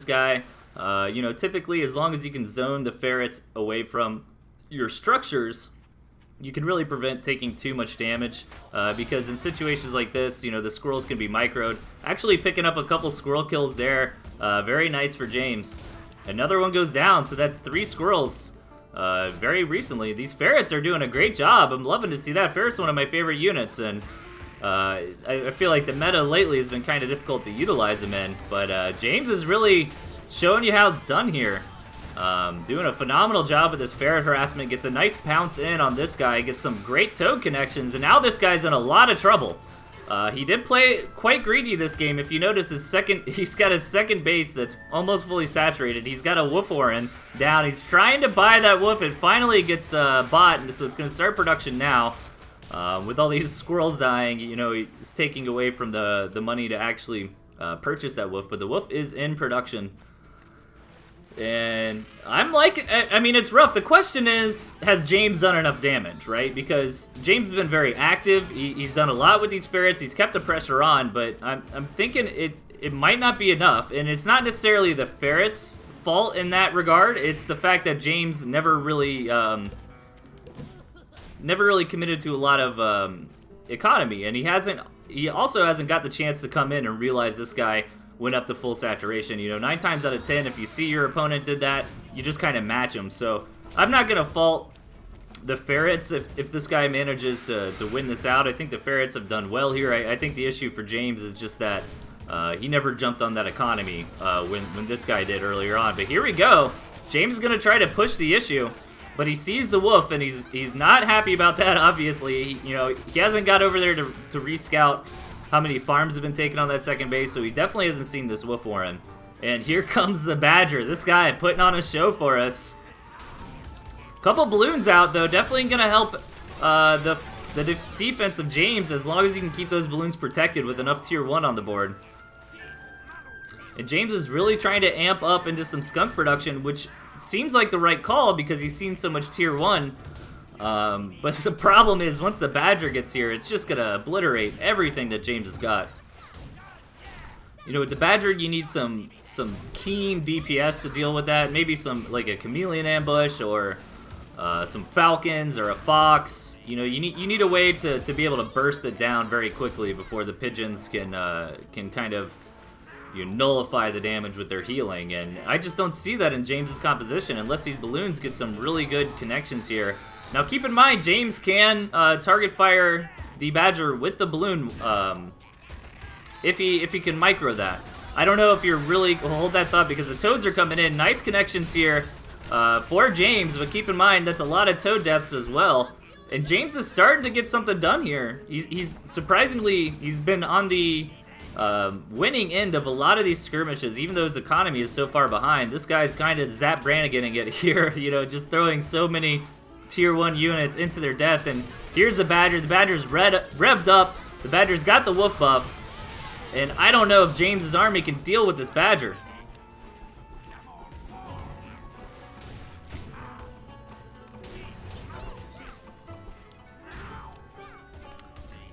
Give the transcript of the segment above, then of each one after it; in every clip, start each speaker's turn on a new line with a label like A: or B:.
A: guy. You know, typically as long as you can zone the ferrets away from your structures, you can really prevent taking too much damage, because in situations like this, you know, the squirrels can be microed. Actually picking up a couple squirrel kills there, very nice for James. Another one goes down, so that's 3 squirrels very recently. These ferrets are doing a great job. I'm loving to see that. Ferret's one of my favorite units, and I feel like the meta lately has been kind of difficult to utilize him in, but James is really showing you how it's done here. Doing a phenomenal job with this ferret harassment, gets a nice pounce in on this guy, gets some great toad connections, and now this guy's in a lot of trouble. He did play quite greedy this game. If you notice, he's got his second base that's almost fully saturated. He's got a wolf warren down. He's trying to buy that wolf. It finally gets bought, and so it's going to start production now. With all these squirrels dying, you know, he's taking away from the money to actually purchase that wolf, but the wolf is in production. And I'm like, I mean, it's rough. The question is, has James done enough damage, right? Because James has been very active. He's done a lot with these ferrets. He's kept the pressure on, but I'm thinking it might not be enough. And it's not necessarily the ferrets' fault in that regard. It's the fact that James never really committed to a lot of economy, and he also hasn't got the chance to come in and realize this guy went up to full saturation. You know, 9 times out of 10, if you see your opponent did that, you just kind of match him. So I'm not going to fault the ferrets if this guy manages to win this out. I think the ferrets have done well here. I think the issue for James is just that he never jumped on that economy when this guy did earlier on. But here we go. James is going to try to push the issue, but he sees the wolf, and he's not happy about that, obviously. He hasn't got over there to rescout how many farms have been taken on that second base, so he definitely hasn't seen this wolf warren. And here comes the badger. This guy putting on a show for us. Couple balloons out, though. Definitely going to help the defense of James, as long as he can keep those balloons protected with enough tier 1 on the board. And James is really trying to amp up into some skunk production, which seems like the right call because he's seen so much tier 1. But the problem is, once the badger gets here, it's just going to obliterate everything that James has got. You know, with the badger, you need some keen DPS to deal with that. Maybe like a chameleon ambush, or some falcons, or a fox. You know, you need a way to be able to burst it down very quickly before the pigeons can kind of nullify the damage with their healing. And I just don't see that in James's composition unless these balloons get some really good connections here. Now keep in mind, James can target fire the badger with the balloon if he can micro that. I don't know if you're really, hold that thought, because the toads are coming in. Nice connections here for James, but keep in mind that's a lot of toad deaths as well. And James is starting to get something done here. He's surprisingly, he's been on the winning end of a lot of these skirmishes, even though his economy is so far behind. This guy's kind of Zap Branniganing it here, just throwing so many tier 1 units into their death. And here's the badger. The badger's revved up. The badger's got the wolf buff. And I don't know if James's army can deal with this badger.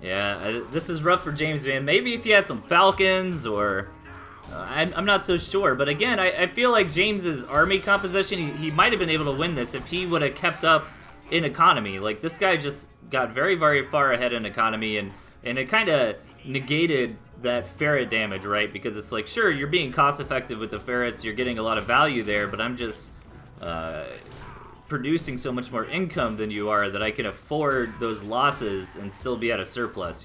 A: Yeah, this is rough for James, man. Maybe if he had some falcons, or I'm not so sure. But again, I feel like James's army composition, he might have been able to win this if he would have kept up in economy. Like, this guy just got very, very far ahead in economy, and it kind of negated that ferret damage, right? Because it's like, sure, you're being cost effective with the ferrets, you're getting a lot of value there, but I'm just producing so much more income than you are that I can afford those losses and still be at a surplus,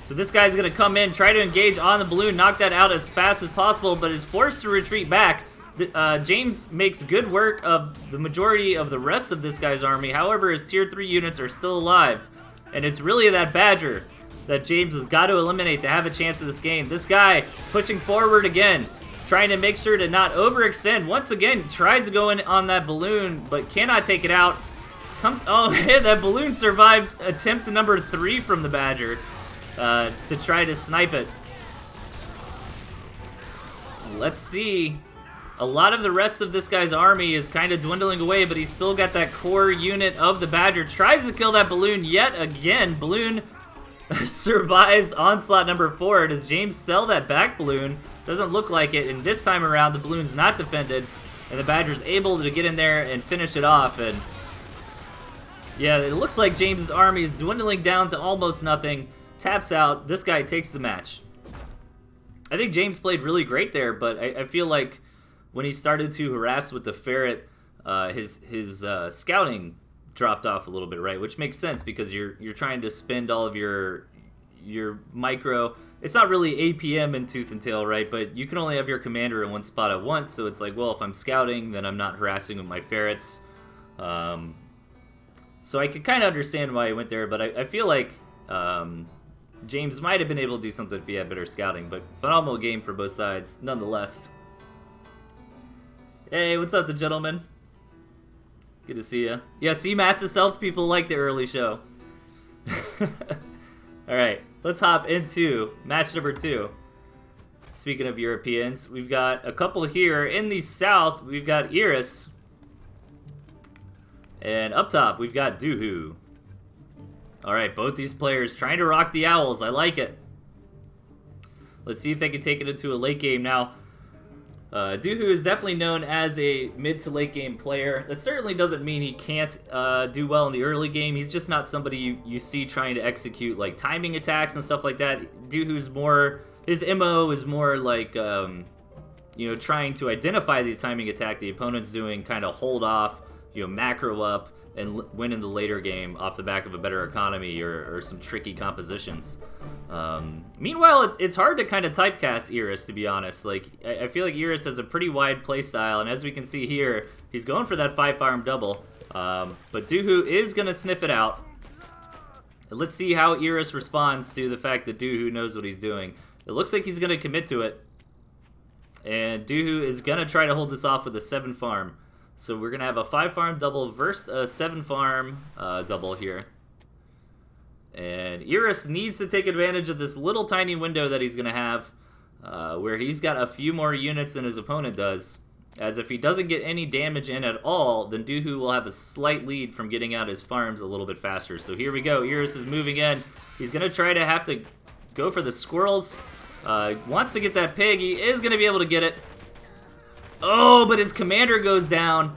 A: So this guy's gonna come in, try to engage on the balloon, knock that out as fast as possible, but is forced to retreat back. James makes good work of the majority of the rest of this guy's army. However, his tier 3 units are still alive, and it's really that badger that James has got to eliminate to have a chance in this game. This guy pushing forward again, trying to make sure to not overextend. Once again, tries to go in on that balloon, but cannot take it out. Oh, that balloon survives attempt number 3 from the badger to try to snipe it. Let's see. A lot of the rest of this guy's army is kind of dwindling away, but he's still got that core unit of the badger. Tries to kill that balloon yet again. Balloon survives onslaught number 4. Does James sell that back balloon? Doesn't look like it, and this time around the balloon's not defended, and the Badger's able to get in there and finish it off. And yeah, it looks like James's army is dwindling down to almost nothing. Taps out. This guy takes the match. I think James played really great there, but I feel like when he started to harass with the ferret, his scouting dropped off a little bit, right? Which makes sense because you're trying to spend all of your micro. It's not really APM in Tooth and Tail, right? But you can only have your commander in one spot at once, so it's like, well, if I'm scouting, then I'm not harassing with my ferrets. So I could kind of understand why he went there, but I feel like James might have been able to do something if he had better scouting, but phenomenal game for both sides, nonetheless. Hey, what's up, the gentleman? Good to see ya. Yeah, see, Massive Stealth people like the early show. Alright, let's hop into match number 2. Speaking of Europeans, we've got a couple here. In the south, we've got Iris. And up top, we've got Doohoo. Alright, both these players trying to rock the Owls. I like it. Let's see if they can take it into a late game. Now, Doohoo is definitely known as a mid to late game player. That certainly doesn't mean he can't do well in the early game. He's just not somebody you see trying to execute like timing attacks and stuff like that. Doohoo's more, his MO is more like, you know, trying to identify the timing attack the opponent's doing, kind of hold off, you know, macro up, and win in the later game off the back of a better economy or some tricky compositions. Meanwhile, it's hard to kind of typecast Iris, to be honest. Like, I feel like Iris has a pretty wide playstyle, and as we can see here, he's going for that 5-farm double. But Doohoo is going to sniff it out. Let's see how Iris responds to the fact that Doohoo knows what he's doing. It looks like he's going to commit to it. And Doohoo is going to try to hold this off with a 7-farm. So we're going to have a 5-farm double versus a 7-farm double here. And Iris needs to take advantage of this little tiny window that he's going to have, where he's got a few more units than his opponent does. As if he doesn't get any damage in at all, then Doohoo will have a slight lead from getting out his farms a little bit faster. So here we go. Iris is moving in. He's going to try to have to go for the squirrels. Wants to get that pig. He is going to be able to get it. Oh, but his commander goes down.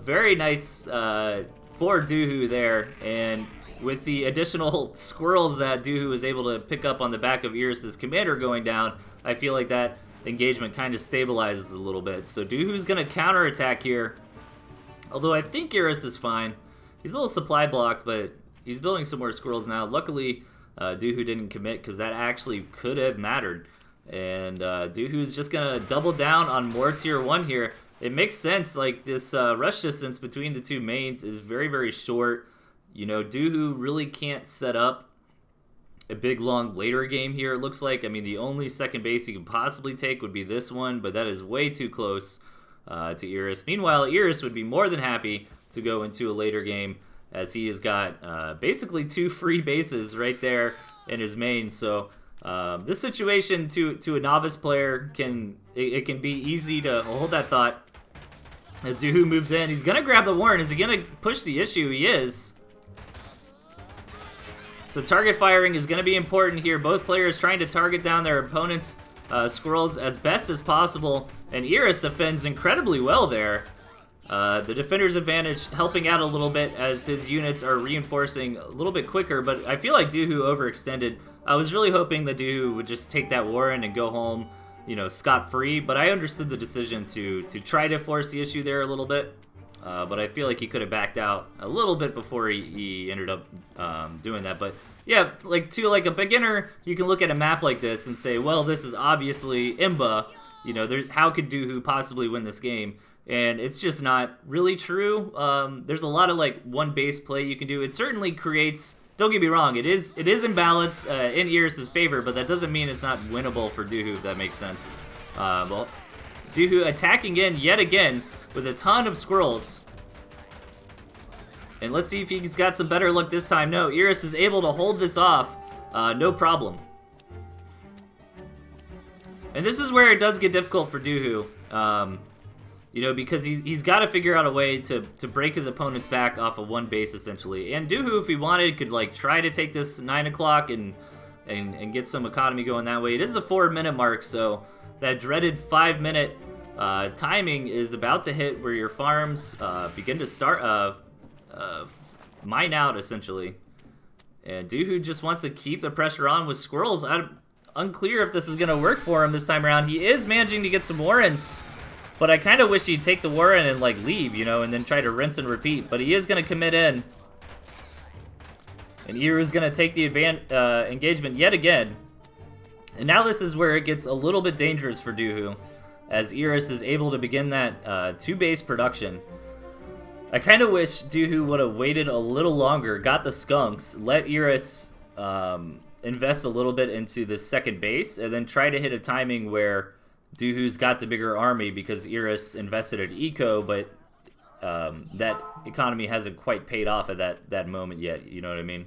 A: Very nice for Doohoo there. And with the additional squirrels that Doohoo was able to pick up on the back of Iris's commander going down, I feel like that engagement kind of stabilizes a little bit. So Doohoo's going to counterattack here. Although I think Iris is fine. He's a little supply blocked, but he's building some more squirrels now. Luckily, Doohoo didn't commit because that actually could have mattered. And Doohoo's just going to double down on more tier 1 here. It makes sense. Like, this rush distance between the two mains is very, very short. You know, Doohoo really can't set up a big, long later game here, it looks like. I mean, the only second base he could possibly take would be this one, but that is way too close to Iris. Meanwhile, Iris would be more than happy to go into a later game, as he has got basically 2 free bases right there in his main. So this situation to a novice player can be easy to hold that thought. As Doohoo moves in, he's gonna grab the warren. Is he gonna push the issue? He is. So target firing is gonna be important here. Both players trying to target down their opponent's squirrels as best as possible, and Iris defends incredibly well there. The defender's advantage helping out a little bit as his units are reinforcing a little bit quicker, but I feel like Doohoo overextended. I was really hoping that Doohoo would just take that warren and go home, you know, scot-free, but I understood the decision to try to force the issue there a little bit. But I feel like he could have backed out a little bit before he ended up doing that. But yeah, like to like a beginner, you can look at a map like this and say, well, this is obviously Imba. You know, how could Doohoo possibly win this game? And it's just not really true. There's a lot of like one base play you can do. It certainly creates. Don't get me wrong. It is in balance in Iris's favor, but that doesn't mean it's not winnable for Doohoo, if that makes sense. Well, Doohoo attacking in yet again with a ton of squirrels. And let's see if he's got some better luck this time. No, Iris is able to hold this off. No problem. And this is where it does get difficult for Doohoo. You know, because he's got to figure out a way to break his opponent's back off of one base, essentially. And Doohoo, if he wanted, could, like, try to take this 9 o'clock and get some economy going that way. It is a 4-minute mark, so that dreaded 5-minute timing is about to hit where your farms begin to start mine out, essentially. And Doohoo just wants to keep the pressure on with squirrels. I'm unclear if this is going to work for him this time around. He is managing to get some warrens, but I kind of wish he'd take the warren and, like, leave, you know, and then try to rinse and repeat. But he is going to commit in. And Iru's going to take the engagement yet again. And now this is where it gets a little bit dangerous for Doohoo, as Iris is able to begin that 2-base production. I kind of wish Doohoo would have waited a little longer, got the skunks, let Iris invest a little bit into the second base, and then try to hit a timing where Doohoo's got the bigger army because Iris invested at eco, but that economy hasn't quite paid off at that moment yet, you know what I mean?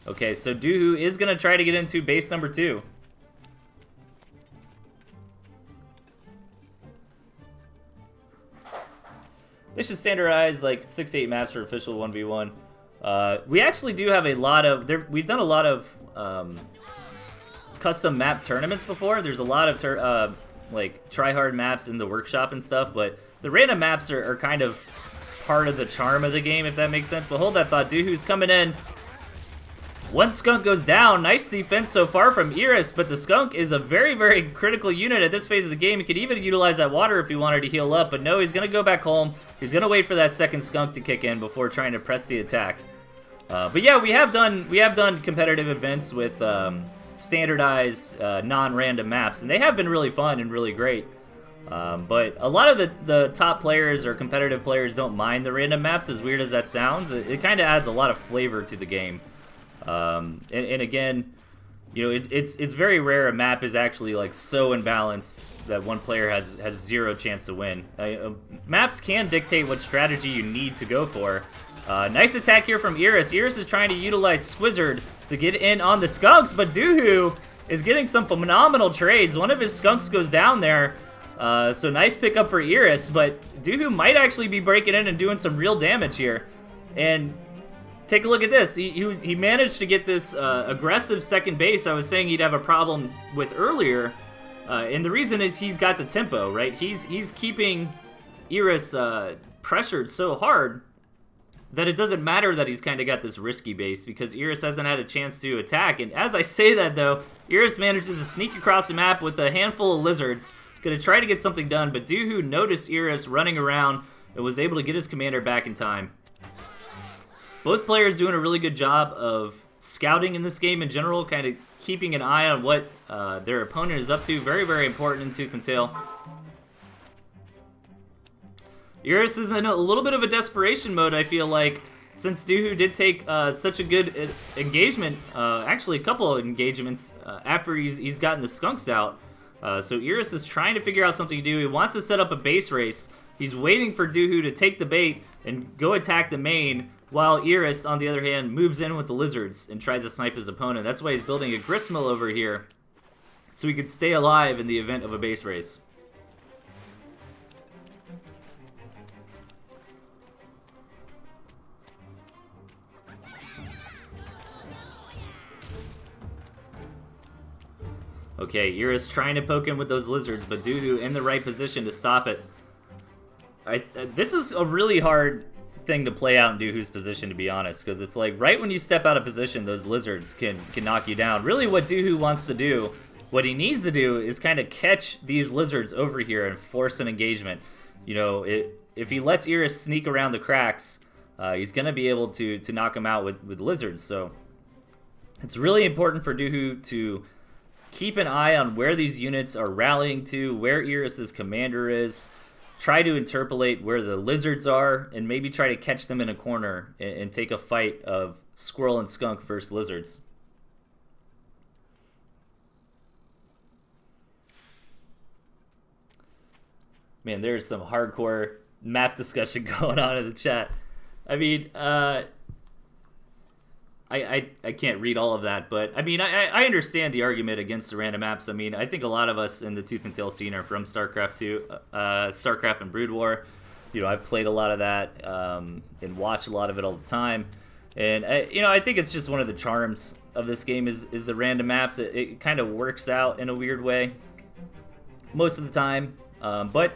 A: Okay, so Doohoo is going to try to get into base number 2. They should standardize like 6-8 maps for official 1v1. We actually do have a lot of... we've done a lot of custom map tournaments before. There's a lot of like try-hard maps in the workshop and stuff, but the random maps are kind of part of the charm of the game, if that makes sense. But hold that thought. Doohoo's coming in. One skunk goes down. Nice defense so far from Iris, but the skunk is a very, very critical unit at this phase of the game. He could even utilize that water if he wanted to heal up, but no, he's going to go back home. He's going to wait for that second skunk to kick in before trying to press the attack. But yeah, we have done competitive events with standardized non-random maps, and they have been really fun and really great. But a lot of the top players or competitive players don't mind the random maps, as weird as that sounds. It kind of adds a lot of flavor to the game. And again, you know, it's very rare a map is actually like so imbalanced that one player has zero chance to win. Maps can dictate what strategy you need to go for. Nice attack here from Iris. Iris is trying to utilize Squizzard to get in on the skunks, but Doohoo is getting some phenomenal trades. One of his skunks goes down there. So nice pickup for Iris, but Doohoo might actually be breaking in and doing some real damage here. And take a look at this. He managed to get this aggressive second base I was saying he'd have a problem with earlier. And the reason is he's got the tempo, right? He's keeping Iris pressured so hard that it doesn't matter that he's kind of got this risky base because Iris hasn't had a chance to attack. And as I say that, though, Iris manages to sneak across the map with a handful of lizards. Gonna try to get something done, but Doohoo noticed Iris running around and was able to get his commander back in time. Both players doing a really good job of scouting in this game in general, kind of keeping an eye on what their opponent is up to. Very, very important in Tooth and Tail. Iris is in a little bit of a desperation mode, I feel like, since Doohoo did take such a good engagement, actually a couple of engagements after he's gotten the skunks out. So Iris is trying to figure out something to do. He wants to set up a base race. He's waiting for Doohoo to take the bait and go attack the main, while Iris, on the other hand, moves in with the lizards and tries to snipe his opponent. That's why he's building a gristmill over here, so he could stay alive in the event of a base race. Okay, Iris trying to poke him with those lizards, but Doohoo in the right position to stop it. This is a really hard thing to play out in Doohoo's position, to be honest, because it's like right when you step out of position, those lizards can knock you down. Really what Doohoo wants to do, what he needs to do, is kind of catch these lizards over here and force an engagement. You know, if he lets Iris sneak around the cracks, he's going to be able to knock him out with lizards. So it's really important for Doohoo to keep an eye on where these units are rallying to, where Iris's commander is, try to interpolate where the lizards are, and maybe try to catch them in a corner and take a fight of squirrel and skunk versus lizards. Man, there's some hardcore map discussion going on in the chat. I mean, I can't read all of that, but I mean, I understand the argument against the random maps. I mean, I think a lot of us in the Tooth and Tail scene are from StarCraft 2, StarCraft and Brood War. You know, I've played a lot of that and watched a lot of it all the time. And, you know, I think it's just one of the charms of this game is the random maps. It kind of works out in a weird way most of the time. But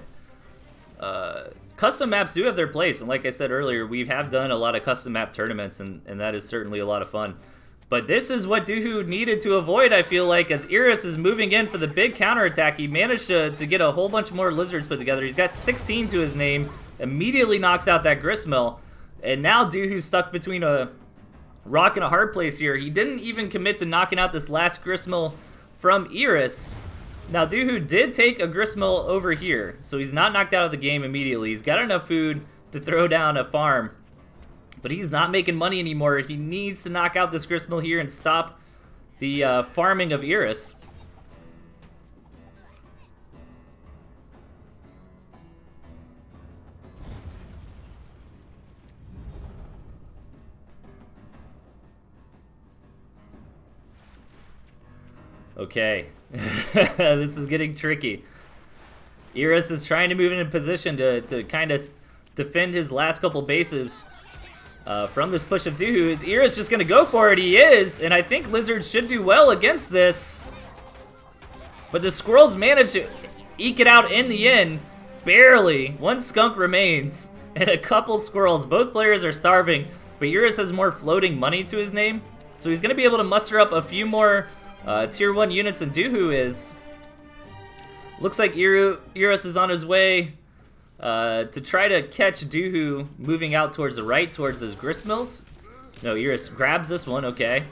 A: custom maps do have their place. And like I said earlier, we have done a lot of custom map tournaments, and that is certainly a lot of fun. But this is what Doohoo needed to avoid, I feel like, as Iris is moving in for the big counterattack. He managed to get a whole bunch more lizards put together. He's got 16 to his name, immediately knocks out that Gristmill. And now Doohoo's stuck between a rock and a hard place here. He didn't even commit to knocking out this last Gristmill from Iris. Now, Doohoo did take a Gristmill over here, so he's not knocked out of the game immediately. He's got enough food to throw down a farm, but he's not making money anymore. He needs to knock out this Gristmill here and stop the farming of Iris. Okay, this is getting tricky. Iris is trying to move in a position to kind of defend his last couple bases from this push of Doohoo. Is Iris just going to go for it? He is, and I think Lizards should do well against this. But the Squirrels managed to eke it out in the end, barely. One skunk remains, and a couple Squirrels. Both players are starving, but Iris has more floating money to his name, so he's going to be able to muster up a few more Tier 1 units than Doohoo is. Looks like Iris is on his way to try to catch Doohoo moving out towards the right, towards his Gristmills. No, Iris grabs this one, okay.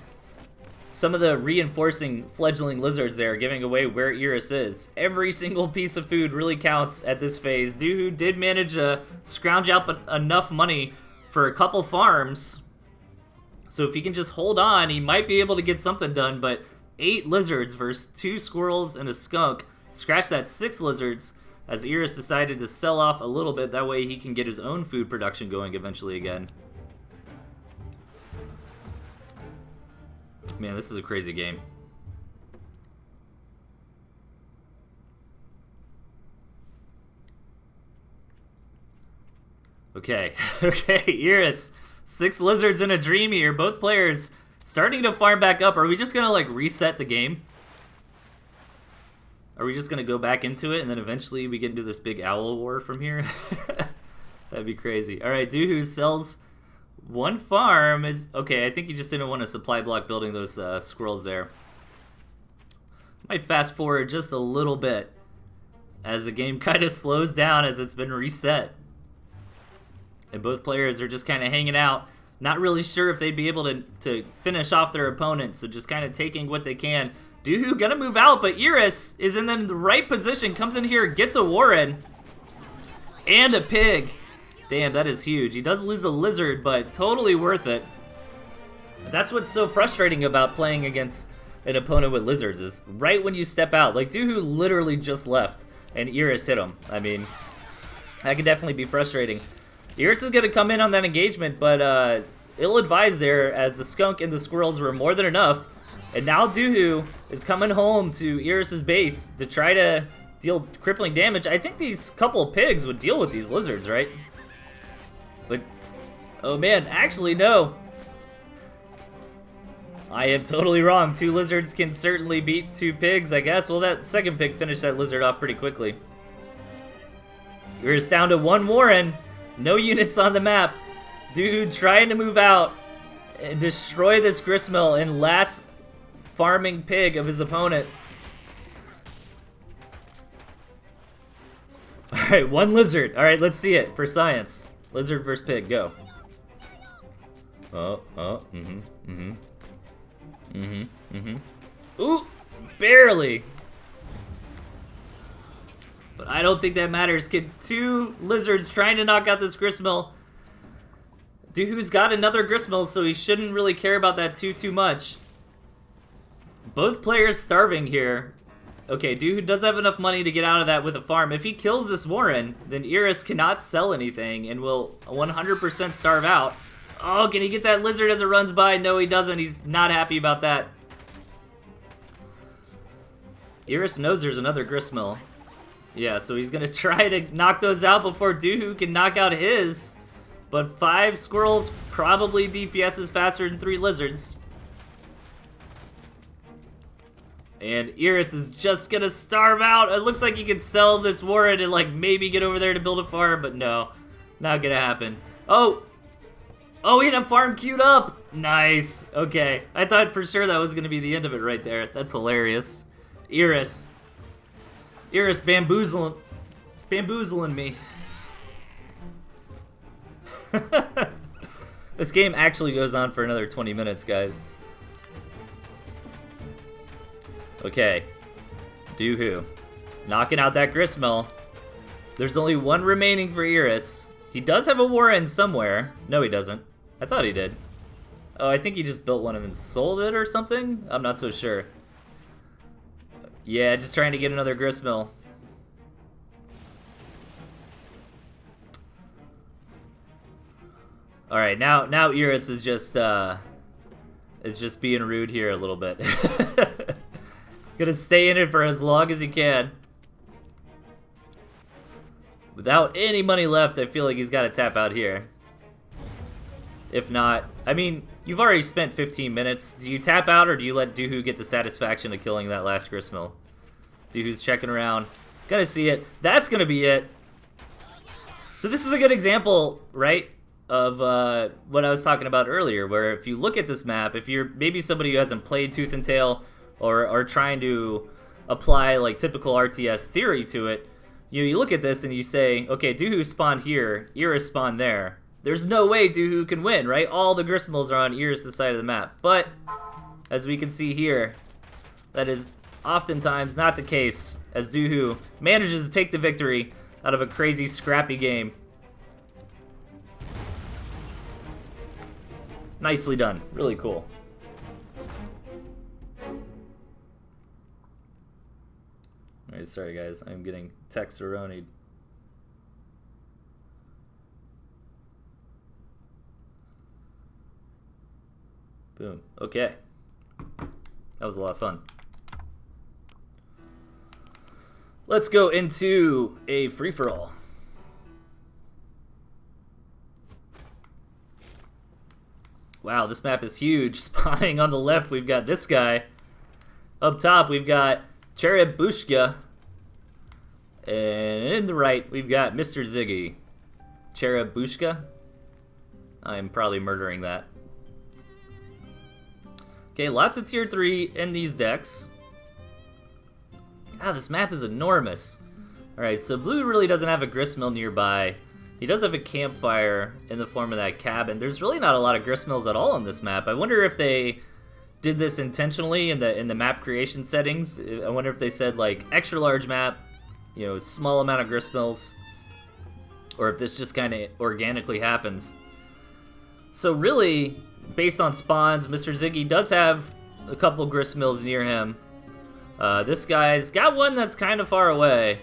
A: Some of the reinforcing fledgling lizards there giving away where Iris is. Every single piece of food really counts at this phase. Doohoo did manage to scrounge out enough money for a couple farms. So if he can just hold on, he might be able to get something done, but 8 lizards versus 2 squirrels and a skunk. Scratch that 6 lizards as Iris decided to sell off a little bit. That way he can get his own food production going eventually again. Man, this is a crazy game. Okay, okay, Iris. 6 lizards in a dream here. Both players starting to farm back up. Are we just gonna, like, reset the game? Are we just gonna go back into it and then eventually we get into this big owl war from here? That'd be crazy. Alright, Doohoo sells one farm. Okay, I think he just didn't want to supply block building those squirrels there. Might fast forward just a little bit as the game kind of slows down as it's been reset. And both players are just kind of hanging out. Not really sure if they'd be able to finish off their opponent, so just kind of taking what they can. Doohoo gonna move out, but Iris is in the right position, comes in here, gets a Warren, and a pig. Damn, that is huge. He does lose a lizard, but totally worth it. That's what's so frustrating about playing against an opponent with lizards, is right when you step out. Like, Doohoo literally just left, and Iris hit him. I mean, that can definitely be frustrating. Iris is going to come in on that engagement, but ill-advised there as the skunk and the squirrels were more than enough. And now Doohoo is coming home to Iris's base to try to deal crippling damage. I think these couple of pigs would deal with these lizards, right? But, oh man, actually no. I am totally wrong. 2 lizards can certainly beat 2 pigs, I guess. Well, that second pig finished that lizard off pretty quickly. Iris down to 1 Warren. No units on the map. Dude trying to move out and destroy this gristmill and last farming pig of his opponent. Alright, 1 lizard. Alright, let's see it for science. Lizard versus pig, go. Ooh, barely. But I don't think that matters. Get 2 lizards trying to knock out this gristmill. Doohoo's got another gristmill, so he shouldn't really care about that too much. Both players starving here. Okay, Doohoo does have enough money to get out of that with a farm. If he kills this Warren, then Iris cannot sell anything and will 100% starve out. Oh, can he get that lizard as it runs by? No, he doesn't. He's not happy about that. Iris knows there's another Gristmill. Yeah, so he's gonna try to knock those out before Doohoo can knock out his. But 5 squirrels probably DPSs faster than 3 lizards. And Iris is just gonna starve out. It looks like he can sell this warren and like maybe get over there to build a farm, but no, not gonna happen. Oh, he had a farm queued up. Nice. Okay, I thought for sure that was gonna be the end of it right there. That's hilarious. Iris bamboozling me. This game actually goes on for another 20 minutes, guys. Okay, Doohoo, knocking out that Gristmill. There's only 1 remaining for Iris. He does have a warren somewhere. No, he doesn't. I thought he did. Oh, I think he just built one and then sold it or something? I'm not so sure. Yeah, just trying to get another Gristmill. All right, now Iris is just being rude here a little bit. Gonna stay in it for as long as he can. Without any money left, I feel like he's got to tap out here. If not, I mean, you've already spent 15 minutes. Do you tap out or do you let Doohoo get the satisfaction of killing that last Gristmill? Doohoo's checking around. Gonna see it. That's gonna be it. So this is a good example, right, of what I was talking about earlier, where if you look at this map, if you're maybe somebody who hasn't played Tooth and Tail or are trying to apply like typical RTS theory to it, you look at this and you say, okay, Doohoo spawned here, Iris spawned there. There's no way Doohoo can win, right? All the Gristmills are on Iris' side of the map. But, as we can see here, that is oftentimes not the case, as Doohoo manages to take the victory out of a crazy, scrappy game. Nicely done. Really cool. Alright, sorry guys, I'm getting text-eronied. Boom. Okay. That was a lot of fun. Let's go into a free-for-all. Wow, this map is huge. Spawning on the left, we've got this guy. Up top, we've got Cherebushka. And in the right, we've got Mr. Ziggy. Cherebushka? I'm probably murdering that. Okay, lots of tier 3 in these decks. God, this map is enormous. Alright, so blue really doesn't have a gristmill nearby. He does have a campfire in the form of that cabin. There's really not a lot of gristmills at all on this map. I wonder if they did this intentionally in the map creation settings. I wonder if they said like extra large map, you know, small amount of gristmills, or if this just kind of organically happens. So really, based on spawns, Mr. Ziggy does have a couple gristmills near him. This guy's got one that's kind of far away,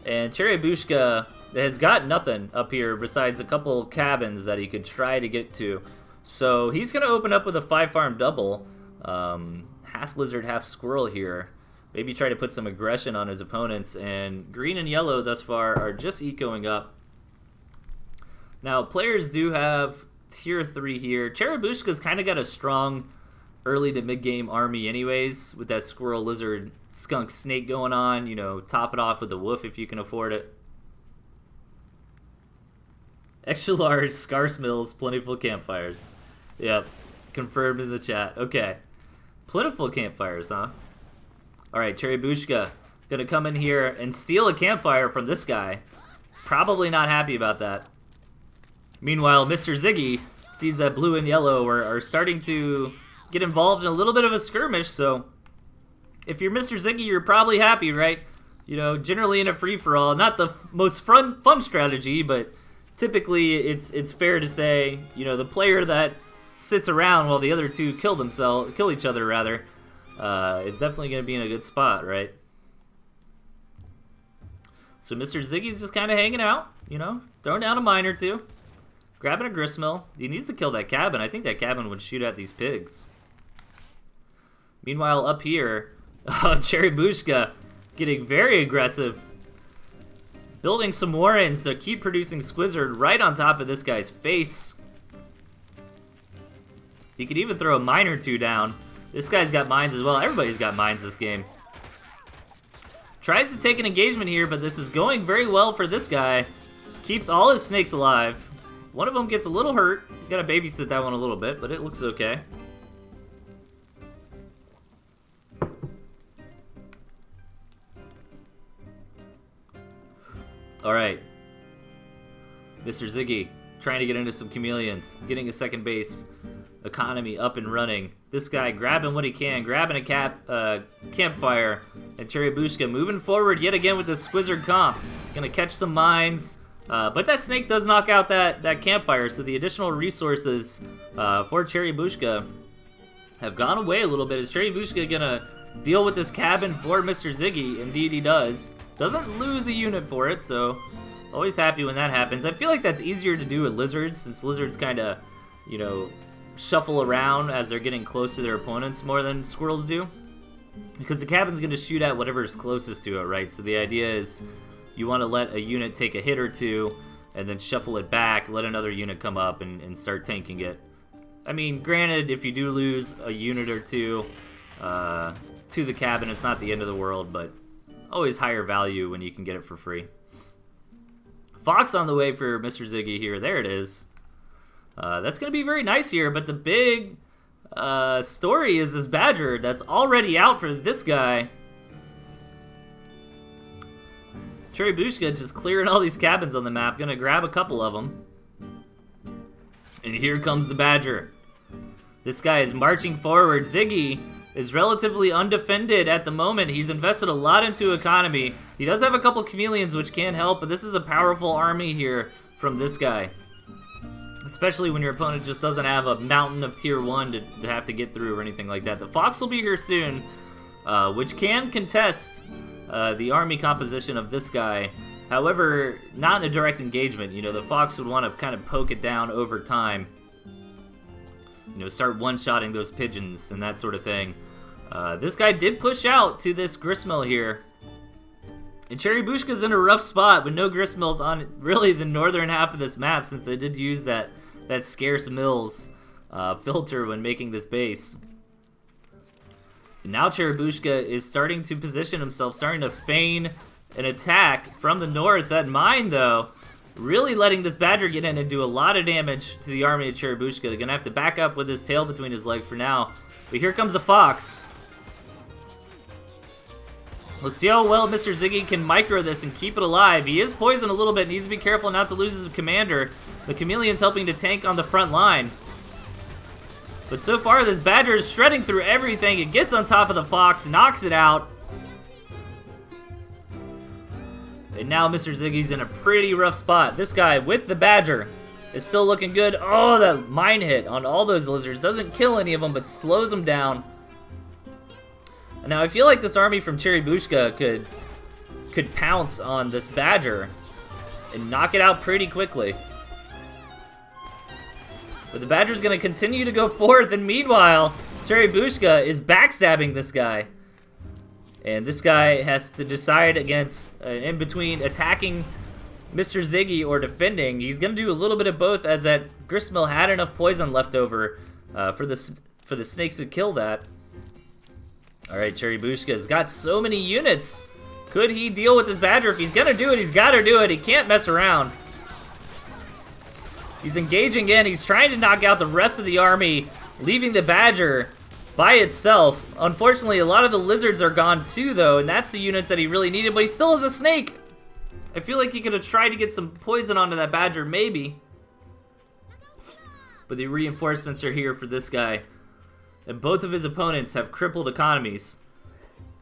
A: and Cherebushka has got nothing up here besides a couple cabins that he could try to get to. So he's going to open up with a 5-farm double. Half lizard, half squirrel here. Maybe try to put some aggression on his opponents. And green and yellow thus far are just ecoing up. Now, players do have tier 3 here. Cherebushka's kind of got a strong early to mid-game army anyways, with that squirrel, lizard, skunk, snake going on. You know, top it off with the wolf if you can afford it. Extra large, scarce mills, plentiful campfires. Yep, confirmed in the chat. Okay, plentiful campfires, huh? Alright, Cherebushka gonna come in here and steal a campfire from this guy. He's probably not happy about that. Meanwhile, Mr. Ziggy sees that blue and yellow are starting to get involved in a little bit of a skirmish, so if you're Mr. Ziggy, you're probably happy, right? You know, generally in a free-for-all, not the most fun strategy, but typically it's fair to say, you know, the player that sits around while the other two kill each other rather, is definitely going to be in a good spot, right? So Mr. Ziggy's just kind of hanging out, you know, throwing down a mine or two. Grabbing a gristmill. He needs to kill that cabin. I think that cabin would shoot at these pigs. Meanwhile, up here, Cherrybushka getting very aggressive. Building some warrens to keep producing Squizzard right on top of this guy's face. He could even throw a mine or two down. This guy's got mines as well. Everybody's got mines this game. Tries to take an engagement here, but this is going very well for this guy. Keeps all his snakes alive. One of them gets a little hurt. You gotta babysit that one a little bit, but it looks okay. Alright. Mr. Ziggy trying to get into some chameleons. Getting a second base economy up and running. This guy grabbing what he can. Grabbing a campfire. And Cherrybushka moving forward yet again with the Squizzard comp. Gonna catch some mines. But that snake does knock out that campfire. So the additional resources for Cherrybushka have gone away a little bit. Is Cherrybushka gonna deal with this cabin for Mr. Ziggy? Indeed he does. Doesn't lose a unit for it, so always happy when that happens. I feel like that's easier to do with lizards, since lizards kind of, you know, shuffle around as they're getting close to their opponents more than squirrels do. Because the cabin's going to shoot at whatever's closest to it, right? So the idea is you want to let a unit take a hit or two, and then shuffle it back, let another unit come up and start tanking it. I mean, granted, if you do lose a unit or two to the cabin, it's not the end of the world, but always higher value when you can get it for free. Fox on the way for Mr. Ziggy here. There it is. That's going to be very nice here, but the big story is this badger that's already out for this guy. Cherrybushka just clearing all these cabins on the map. Going to grab a couple of them. And here comes the badger. This guy is marching forward. Ziggy is relatively undefended at the moment. He's invested a lot into economy. He does have a couple chameleons which can help, but this is a powerful army here from this guy. Especially when your opponent just doesn't have a mountain of tier 1 to have to get through or anything like that. The Fox will be here soon, which can contest the army composition of this guy. However, not in a direct engagement. You know, the Fox would want to kind of poke it down over time. You know, start one-shotting those pigeons and that sort of thing. This guy did push out to this gristmill here. And Cherrybushka's in a rough spot with no gristmills on really the northern half of this map, since they did use that scarce mills filter when making this base. And now Cherrybushka is starting to position himself, starting to feign an attack from the north. That mine, though, really letting this badger get in and do a lot of damage to the army of Cherrybushka. They're going to have to back up with his tail between his legs for now. But here comes a Fox. Let's see how well Mr. Ziggy can micro this and keep it alive. He is poisoned a little bit. Needs to be careful not to lose his commander. The chameleon's helping to tank on the front line. But so far, this badger is shredding through everything. It gets on top of the Fox, knocks it out. And now Mr. Ziggy's in a pretty rough spot. This guy with the badger is still looking good. Oh, that mine hit on all those lizards. Doesn't kill any of them, but slows them down. Now, I feel like this army from Cherrybushka could pounce on this badger and knock it out pretty quickly. But the badger's going to continue to go forth, and meanwhile, Cherrybushka is backstabbing this guy. And this guy has to decide against, in between attacking Mr. Ziggy or defending. He's going to do a little bit of both, as that gristmill had enough poison left over for the snakes to kill that. Alright, Cherrybushka's got so many units. Could he deal with this badger? If he's gonna do it, he's gotta do it. He can't mess around. He's engaging in. He's trying to knock out the rest of the army, leaving the badger by itself. Unfortunately, a lot of the lizards are gone too, though, and that's the units that he really needed, but he still has a snake. I feel like he could have tried to get some poison onto that badger, maybe. But the reinforcements are here for this guy. And both of his opponents have crippled economies.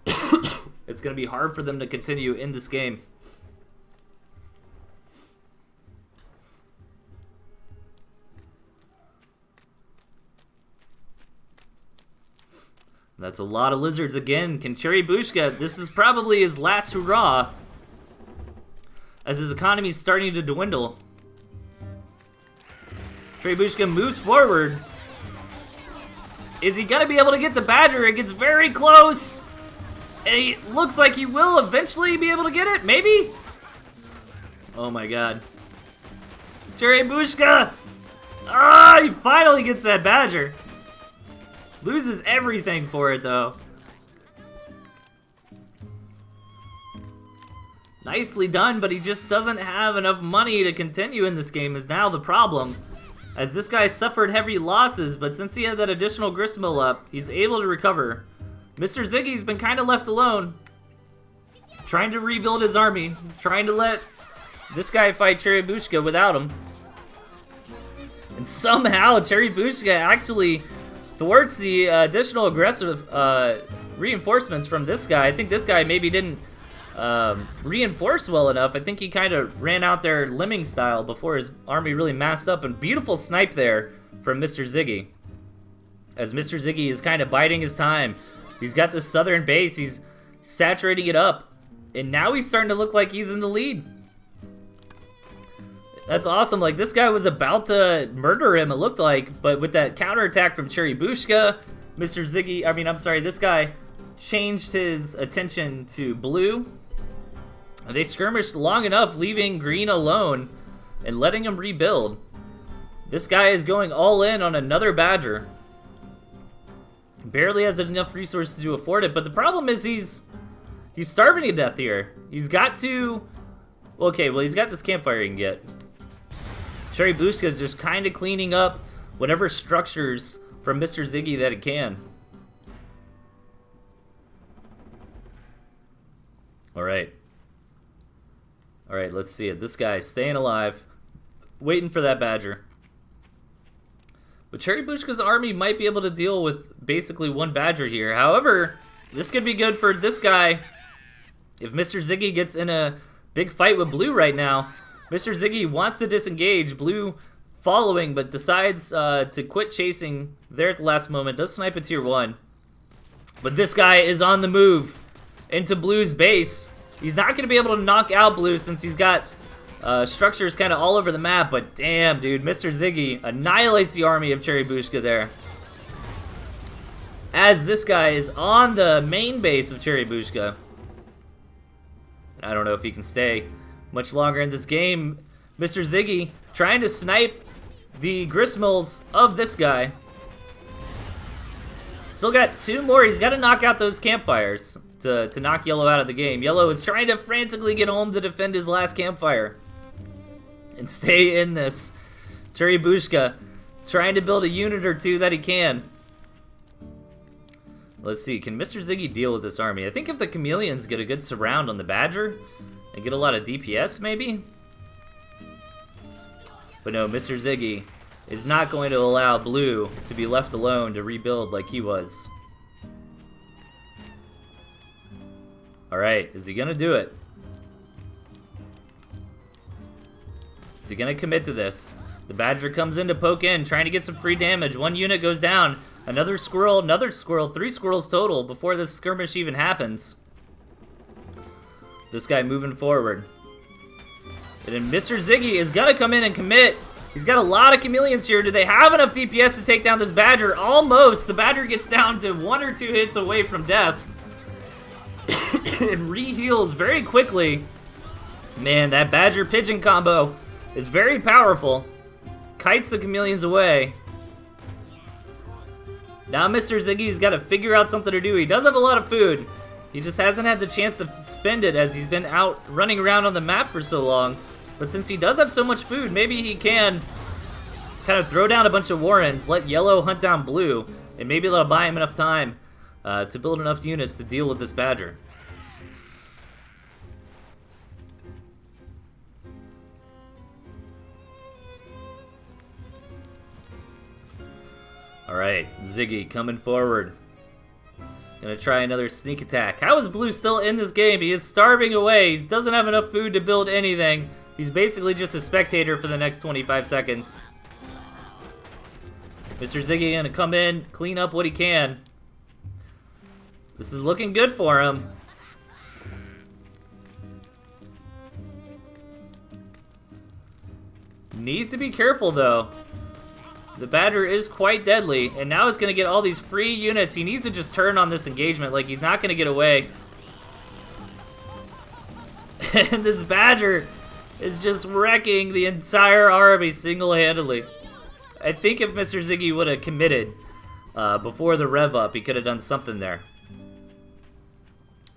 A: It's going to be hard for them to continue in this game. That's a lot of lizards again. Can Cherrybushka, this is probably his last hurrah, as his economy is starting to dwindle. Cherubushka moves forward. Is he gonna be able to get the Badger? It gets very close. And he looks like he will eventually be able to get it, maybe? Oh my god. Cherubushka! Ah, he finally gets that Badger. Loses everything for it, though. Nicely done, but he just doesn't have enough money to continue in this game is now the problem. As this guy suffered heavy losses, but since he had that additional gristmill up, he's able to recover. Mr. Ziggy's been kind of left alone. Trying to rebuild his army. Trying to let this guy fight Cherubushka without him. And somehow Cherubushka actually thwarts the additional aggressive reinforcements from this guy. I think this guy maybe didn't reinforce well enough. I think he kind of ran out there lemming style before his army really massed up. And beautiful snipe there from Mr. Ziggy. As Mr. Ziggy is kind of biding his time. He's got this southern base. He's saturating it up. And now he's starting to look like he's in the lead. That's awesome. Like, this guy was about to murder him, it looked like. But with that counterattack from Cherubushka, Mr. Ziggy, this guy changed his attention to blue. They skirmished long enough, leaving green alone and letting him rebuild. This guy is going all in on another Badger. Barely has enough resources to afford it, but the problem is he's starving to death here. He's got to... Okay, well, he's got this campfire he can get. Cherubushka is just kind of cleaning up whatever structures from Mr. Ziggy that it can. Alright. Alright, let's see it. This guy staying alive. Waiting for that Badger. But Cherubushka's army might be able to deal with basically one Badger here. However, this could be good for this guy. If Mr. Ziggy gets in a big fight with Blue right now, Mr. Ziggy wants to disengage. Blue following, but decides to quit chasing there at the last moment. Does snipe a tier 1. But this guy is on the move into Blue's base. He's not going to be able to knock out Blue since he's got structures kind of all over the map. But damn, dude, Mr. Ziggy annihilates the army of Cherubushka there. As this guy is on the main base of Cherubushka. I don't know if he can stay much longer in this game. Mr. Ziggy trying to snipe the gristmills of this guy. Still got 2 more. He's got to knock out those campfires to knock Yellow out of the game. Yellow is trying to frantically get home to defend his last campfire and stay in this. Cherubushka trying to build a unit or 2 that he can. Let's see, can Mr. Ziggy deal with this army? I think if the Chameleons get a good surround on the Badger and get a lot of DPS, maybe? But no, Mr. Ziggy is not going to allow Blue to be left alone to rebuild like he was. Alright, is he going to do it? Is he going to commit to this? The Badger comes in to poke in, trying to get some free damage. 1 unit goes down. Another squirrel, 3 squirrels total before this skirmish even happens. This guy moving forward. And then Mr. Ziggy is going to come in and commit. He's got a lot of Chameleons here. Do they have enough DPS to take down this Badger? Almost. The Badger gets down to 1 or 2 hits away from death. And re-heals very quickly. Man, that Badger-Pigeon combo is very powerful. Kites the Chameleons away. Now Mr. Ziggy's got to figure out something to do. He does have a lot of food. He just hasn't had the chance to spend it as he's been out running around on the map for so long. But since he does have so much food, maybe he can kind of throw down a bunch of Warrens, let Yellow hunt down Blue, and maybe that'll buy him enough time to build enough units to deal with this Badger. Alright, Ziggy coming forward. Gonna try another sneak attack. How is Blue still in this game? He is starving away. He doesn't have enough food to build anything. He's basically just a spectator for the next 25 seconds. Mr. Ziggy gonna come in, clean up what he can. This is looking good for him. Needs to be careful though. The Badger is quite deadly, and now he's going to get all these free units. He needs to just turn on this engagement, like he's not going to get away. And this Badger is just wrecking the entire army single-handedly. I think if Mr. Ziggy would have committed before the rev up, he could have done something there.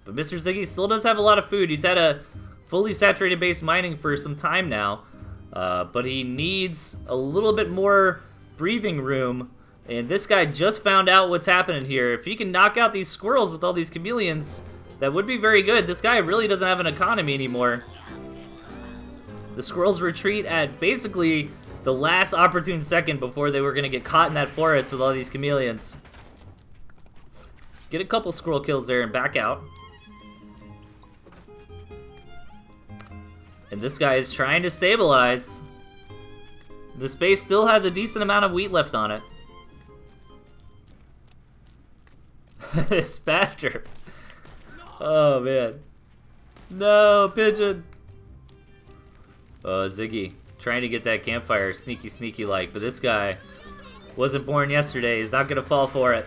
A: But Mr. Ziggy still does have a lot of food. He's had a fully saturated base mining for some time now, but he needs a little bit more breathing room. And this guy just found out what's happening here. If he can knock out these squirrels with all these chameleons, that would be very good. This guy really doesn't have an economy anymore. The squirrels retreat at basically the last opportune second before they were going to get caught in that forest with all these chameleons. Get a couple squirrel kills there and back out. And this guy is trying to stabilize. This base still has a decent amount of wheat left on it. This Badger. Oh, man. No, pigeon. Oh, Ziggy. Trying to get that campfire sneaky, sneaky like. But this guy wasn't born yesterday. He's not going to fall for it.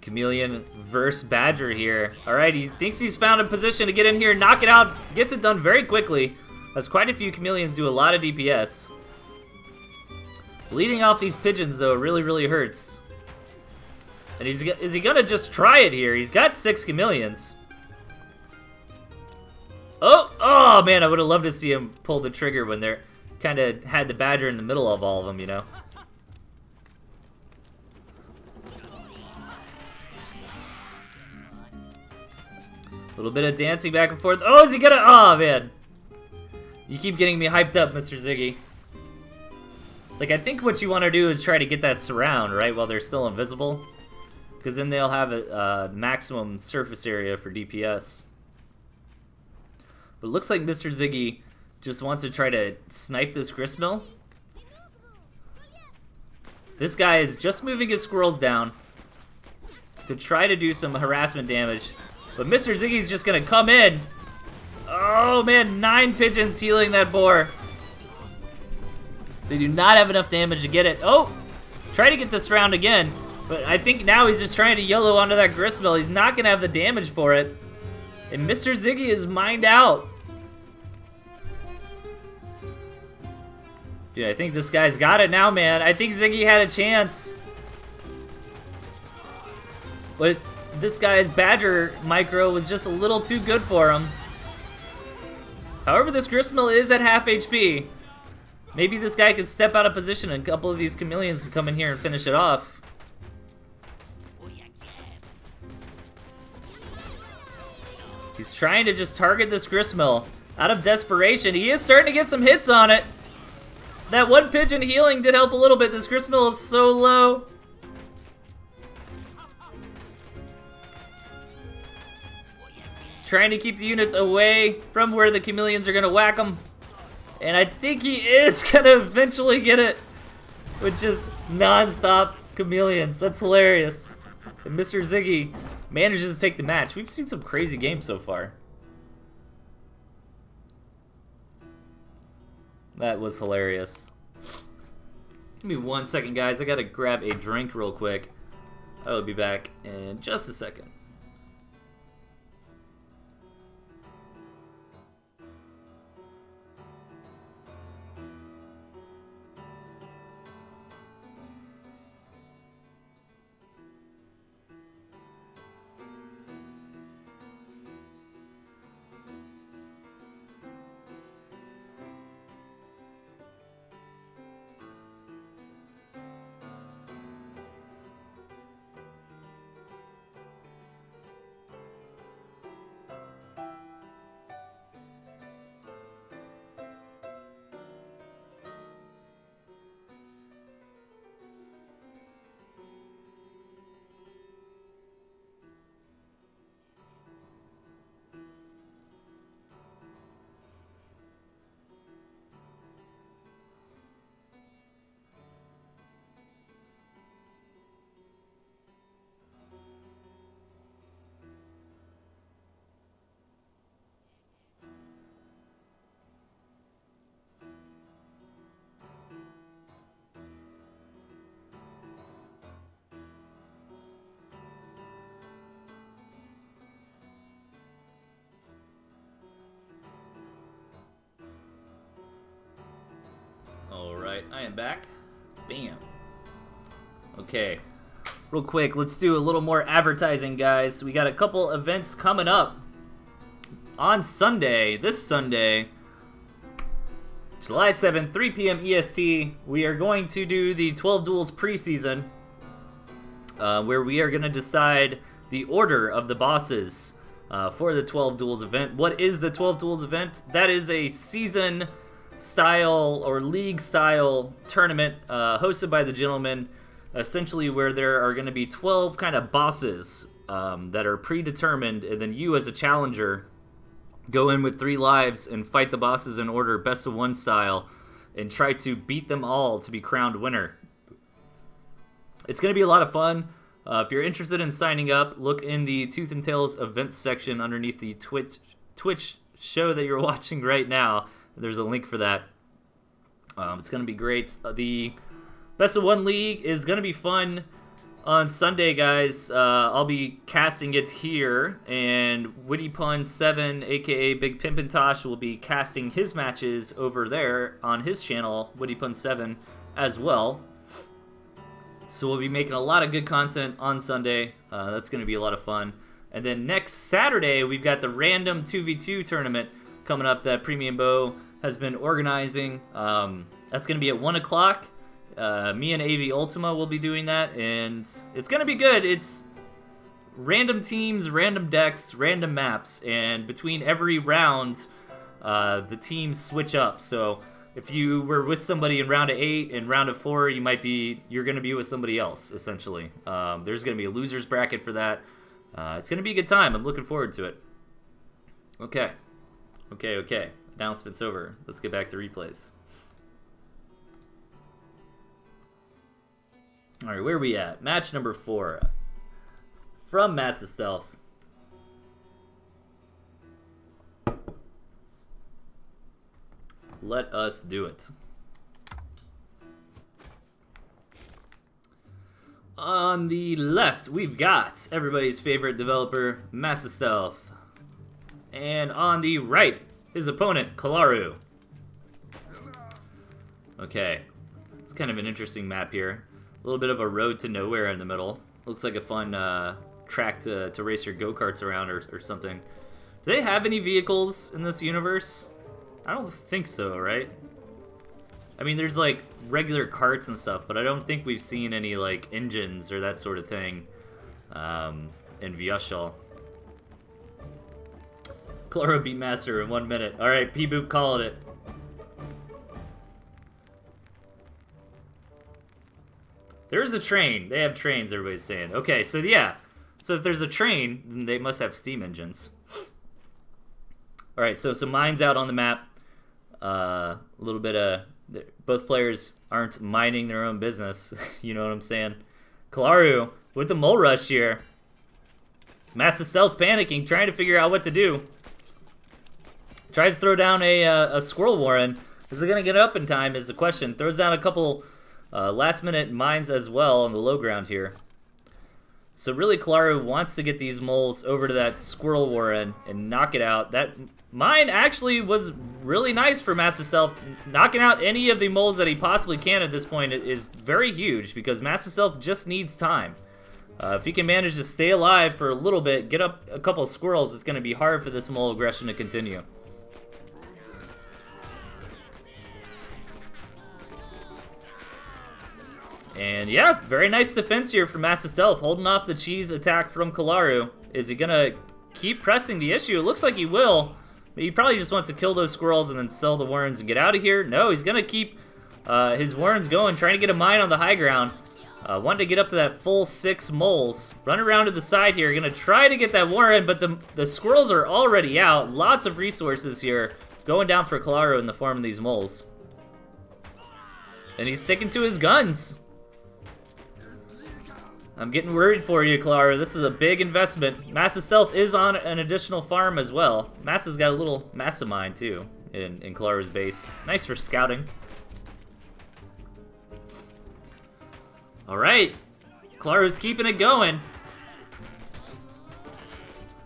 A: Chameleon versus Badger here. Alright, he thinks he's found a position to get in here, knock it out, gets it done very quickly. As quite a few chameleons do a lot of DPS. Leading off these pigeons, though, really, really hurts. And is he gonna just try it here? He's got 6 chameleons. Oh man, I would have loved to see him pull the trigger when they're kind of had the Badger in the middle of all of them, you know? A little bit of dancing back and forth. Oh, is he gonna? Oh, man. You keep getting me hyped up, Mr. Ziggy. Like, I think what you want to do is try to get that surround, right, while they're still invisible. Because then they'll have a maximum surface area for DPS. But it looks like Mr. Ziggy just wants to try to snipe this gristmill. This guy is just moving his squirrels down to try to do some harassment damage. But Mr. Ziggy's just gonna come in. Oh man, 9 pigeons healing that boar. They do not have enough damage to get it. Oh, try to get this round again. But I think now he's just trying to yellow onto that gristmill. He's not gonna have the damage for it. And Mr. Ziggy is mined out. Dude, I think this guy's got it now, man. I think Ziggy had a chance. But this guy's Badger micro was just a little too good for him. However, this gristmill is at half HP. Maybe this guy can step out of position and a couple of these chameleons can come in here and finish it off. He's trying to just target this gristmill out of desperation. He is starting to get some hits on it. That one pigeon healing did help a little bit. This gristmill is so low. Trying to keep the units away from where the chameleons are going to whack them. And I think he is going to eventually get it with just non-stop chameleons. That's hilarious. And Mr. Ziggy manages to take the match. We've seen some crazy games so far. That was hilarious. Give me 1 second, guys. I got to grab a drink real quick. I will be back in just a second. Alright, I am back. Bam. Okay. Real quick, let's do a little more advertising, guys. We got a couple events coming up. On Sunday, this Sunday, July 7th, 3 p.m. EST, we are going to do the 12 Duels preseason, where we are going to decide the order of the bosses for the 12 Duels event. What is the 12 Duels event? That is a season-style or league-style tournament hosted by the gentleman, essentially where there are going to be 12 kind of bosses that are predetermined, and then you as a challenger go in with 3 lives and fight the bosses in order, best of 1 style, and try to beat them all to be crowned winner. It's going to be a lot of fun. If you're interested in signing up, look in the Tooth and Tails events section underneath the Twitch show that you're watching right now. There's a link for that. It's going to be great. The best of 1 league is going to be fun. On Sunday, guys, I'll be casting it here, and Witty Pun 7, aka Big Pimpintosh, will be casting his matches over there on his channel, Witty Pun 7, as well. So we'll be making a lot of good content on Sunday. That's going to be a lot of fun. And then next Saturday, we've got the random 2v2 tournament coming up that Premium Bow has been organizing. That's going to be at 1 o'clock. Me and AV Ultima will be doing that, and it's going to be good. It's random teams, random decks, random maps, and between every round, the teams switch up. So if you were with somebody in round of 8 and round of 4, you're going to be with somebody else, essentially. There's going to be a loser's bracket for that. It's going to be a good time. I'm looking forward to it. Okay. Announcement's over. Let's get back to replays. Alright, where are we at? Match number 4. From Massive Stealth. Let us do it. On the left, we've got everybody's favorite developer, Massive Stealth. And on the right, his opponent, Kalaru. Okay. It's kind of an interesting map here. A little bit of a road to nowhere in the middle. Looks like a fun track to race your go-karts around or something. Do they have any vehicles in this universe? I don't think so, right? I mean, there's like regular carts and stuff, but I don't think we've seen any like engines or that sort of thing in Vyashal. Chloro beat Master in 1 minute. Alright, P-Boop calling it. There's a train. They have trains, everybody's saying. Okay, so yeah. So if there's a train, then they must have steam engines. Alright, so some mines out on the map. A little bit of... Both players aren't minding their own business. You know what I'm saying? Kalaru with the mole rush here. Massive Stealth panicking, trying to figure out what to do. Tries to throw down a Squirrel Warren. Is it going to get up in time is the question. Throws down a couple... last-minute mines as well on the low ground here. So really, Kalaru wants to get these moles over to that Squirrel Warren and knock it out. That mine actually was really nice for Massive Stealth. Knocking out any of the moles that he possibly can at this point is very huge because Massive Stealth just needs time. If he can manage to stay alive for a little bit, get up a couple of squirrels, it's going to be hard for this mole aggression to continue. And yeah, very nice defense here from Massive Stealth, holding off the cheese attack from Kalaru. Is he gonna keep pressing the issue? It looks like he will. He probably just wants to kill those squirrels and then sell the warrens and get out of here. No, he's gonna keep his warrens going, trying to get a mine on the high ground. Wanting to get up to that full 6 moles. Run around to the side here, gonna try to get that warren, but the squirrels are already out. Lots of resources here going down for Kalaru in the form of these moles. And he's sticking to his guns. I'm getting worried for you, Kalaru. This is a big investment. Massive Stealth is on an additional farm as well. Massive's got a little Massamine, too, in Kalaru's base. Nice for scouting. Alright. Kalaru's keeping it going.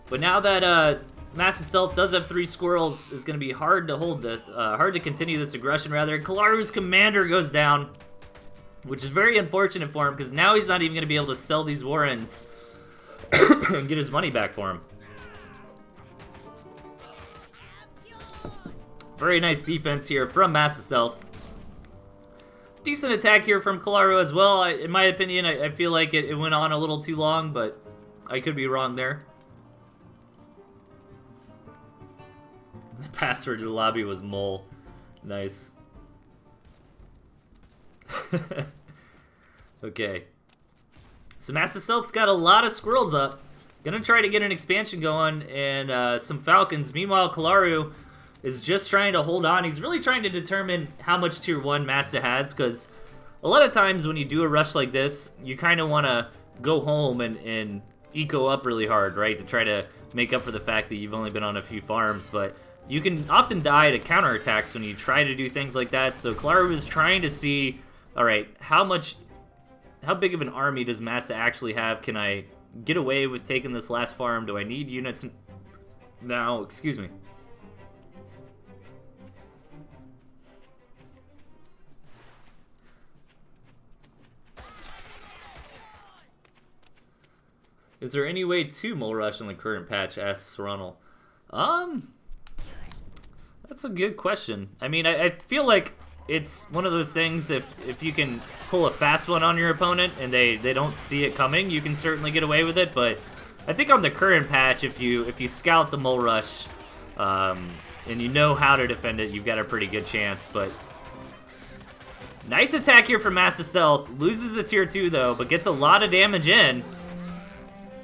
A: But now that Massive Stealth does have 3 squirrels. It's going to be hard to hold the, hard to continue this aggression, rather. Kalaru's commander goes down, which is very unfortunate for him, because now he's not even going to be able to sell these Warrens and get his money back for him. Very nice defense here from Massive Stealth. Decent attack here from Kalaru as well. In my opinion, I feel like it went on a little too long, but I could be wrong there. The password to the lobby was mole. Nice. Okay. So Massive Stealth's got a lot of squirrels up. Gonna try to get an expansion going and some falcons. Meanwhile, Kalaru is just trying to hold on. He's really trying to determine how much tier 1 Masta has, because a lot of times when you do a rush like this, you kind of want to go home and eco up really hard, right? To try to make up for the fact that you've only been on a few farms, but you can often die to counterattacks when you try to do things like that. So Kalaru is trying to see, all right, how big of an army does Masta actually have? Can I get away with taking this last farm? Do I need units now? Excuse me. Is there any way to mole rush in the current patch? Asks Ronald. That's a good question. I mean, I feel like it's one of those things, if you can pull a fast one on your opponent and they don't see it coming, you can certainly get away with it. But I think on the current patch, if you scout the mole rush and you know how to defend it, you've got a pretty good chance. But nice attack here from Massive Stealth. Loses a tier 2 though, but gets a lot of damage in.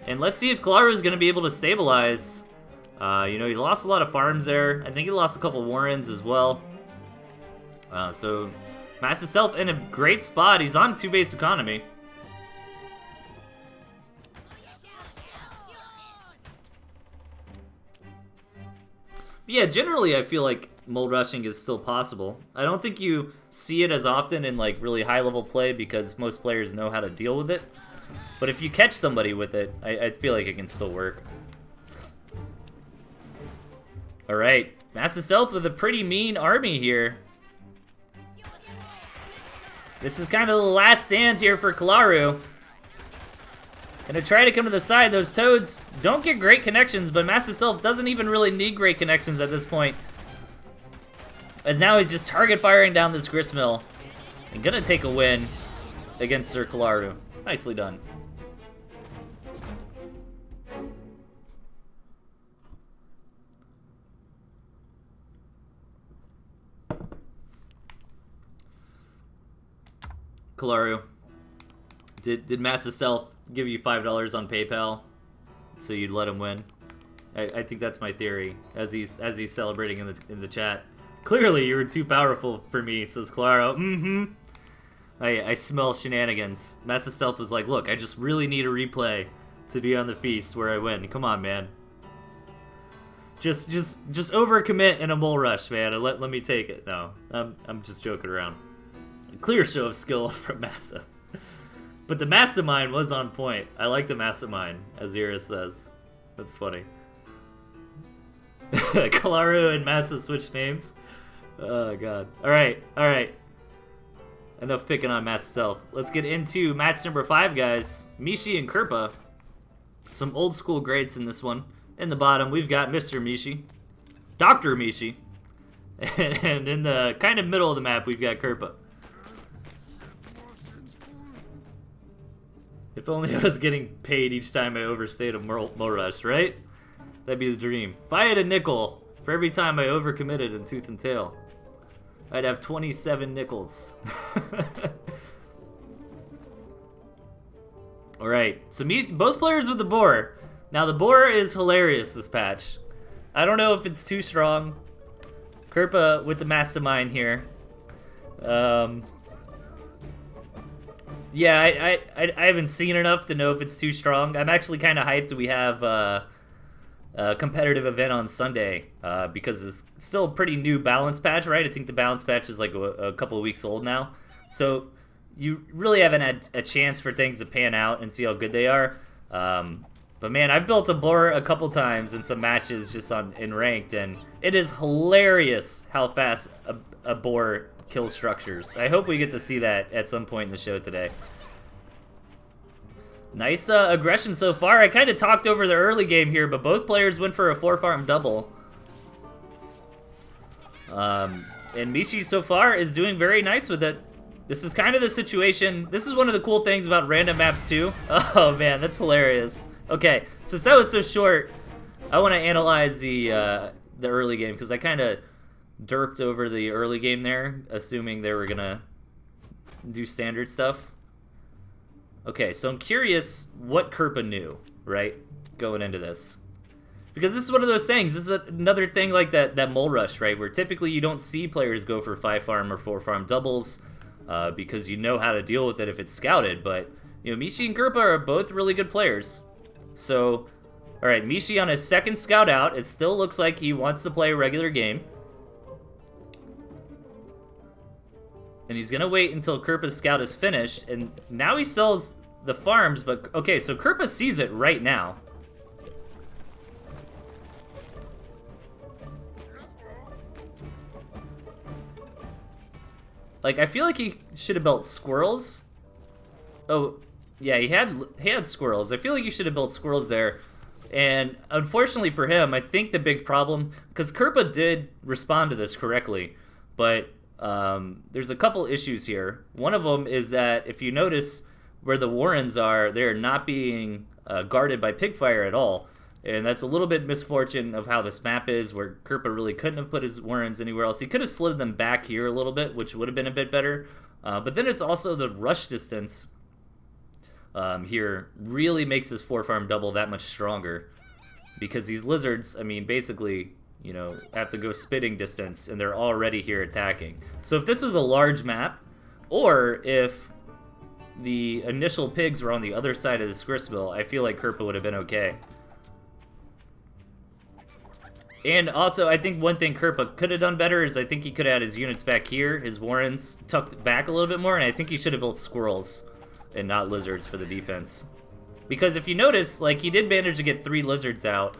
A: And let's see if Kalaru is going to be able to stabilize. You know, he lost a lot of farms there. I think he lost a couple Warrens as well. So, Massive Stealth in a great spot. He's on 2 base economy. But yeah, generally I feel like mole rushing is still possible. I don't think you see it as often in like really high level play because most players know how to deal with it. But if you catch somebody with it, I feel like it can still work. Alright, Massive Stealth with a pretty mean army here. This is kind of the last stand here for Kalaru. Gonna try to come to the side. Those toads don't get great connections, but Massive Stealth doesn't even really need great connections at this point. As now he's just target firing down this gristmill. And gonna take a win against Sir Kalaru. Nicely done. Kalaru, did Massive Stealth give you $5 on PayPal so you'd let him win? I think that's my theory. As he's celebrating in the chat. Clearly, you were too powerful for me, says Kalaru. Mm-hmm. I smell shenanigans. Massive Stealth was like, look, I just really need a replay to be on the feast where I win. Come on, man. Just overcommit in a mole rush, man, and let me take it. No, I'm just joking around. A clear show of skill from Massa. But the Mastermind was on point. I like the Mastermind, as Iris says. That's funny. Kalaru and Massa switch names. Oh, God. Alright. Enough picking on Massive Stealth. Let's get into match number 5, guys. Mishi and Kirpa. Some old school greats in this one. In the bottom, we've got Mr. Mishi. Dr. Mishi. And in the kind of middle of the map, we've got Kirpa. If only I was getting paid each time I overstayed a mole rush, right? That'd be the dream. If I had a nickel for every time I overcommitted in Tooth and Tail, I'd have 27 nickels. Alright, so both players with the boar. Now the boar is hilarious this patch. I don't know if it's too strong. Kirpa with the Mastermind here. Yeah, I haven't seen enough to know if it's too strong. I'm actually kind of hyped we have a competitive event on Sunday because it's still a pretty new balance patch, right? I think the balance patch is like a couple of weeks old now. So you really haven't had a chance for things to pan out and see how good they are. But man, I've built a boar a couple times in some matches just in ranked, and it is hilarious how fast a boar kills structures. I hope we get to see that at some point in the show today. Nice aggression so far. I kind of talked over the early game here, but both players went for a 4-farm double. And Mishi so far is doing very nice with it. This is kind of the situation. This is one of the cool things about random maps too. Oh man, that's hilarious. Okay, since that was so short, I want to analyze the early game because I kind of derped over the early game there, assuming they were gonna do standard stuff. Okay, so I'm curious what Kerpa knew, right, going into this. Because this is one of those things. This is another thing like that mole rush, right, where typically you don't see players go for 5-farm or 4-farm doubles because you know how to deal with it if it's scouted. But, you know, Mishi and Kerpa are both really good players. So, all right, Mishi on his second scout out. It still looks like he wants to play a regular game. And he's going to wait until Kerpa's scout is finished. And now he sells the farms. But, okay, so Kerpa sees it right now. Like, I feel like he should have built squirrels. Oh, yeah, he had squirrels. I feel like you should have built squirrels there. And unfortunately for him, I think the big problem, because Kerpa did respond to this correctly, but there's a couple issues here. One of them is that if you notice where the warrens are, they're not being guarded by pigfire at all. And that's a little bit misfortune of how this map is, where Kerpa really couldn't have put his warrens anywhere else. He could have slid them back here a little bit, which would have been a bit better. But then it's also the rush distance here really makes his 4-farm double that much stronger. Because these lizards, I mean, basically, you know, have to go spitting distance, and they're already here attacking. So if this was a large map, or if the initial pigs were on the other side of the gristmill, I feel like Kerpa would have been okay. And also, I think one thing Kerpa could have done better is I think he could have had his units back here, his warrens tucked back a little bit more, and I think he should have built squirrels and not lizards for the defense. Because if you notice, like, he did manage to get 3 lizards out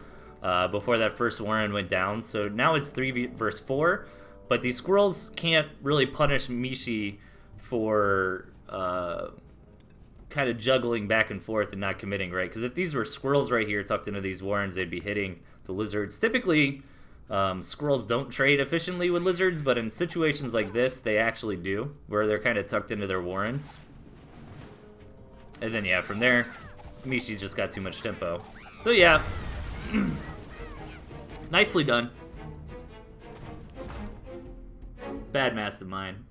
A: before that first warren went down, so now it's 3 versus 4, but these squirrels can't really punish Mishi for kind of juggling back and forth and not committing, right? Because if these were squirrels right here tucked into these warrens, they'd be hitting the lizards. Typically, squirrels don't trade efficiently with lizards, but in situations like this, they actually do, where they're kind of tucked into their warrens. And then, yeah, from there, Mishi's just got too much tempo. So, yeah. Nicely done. Bad mastermind.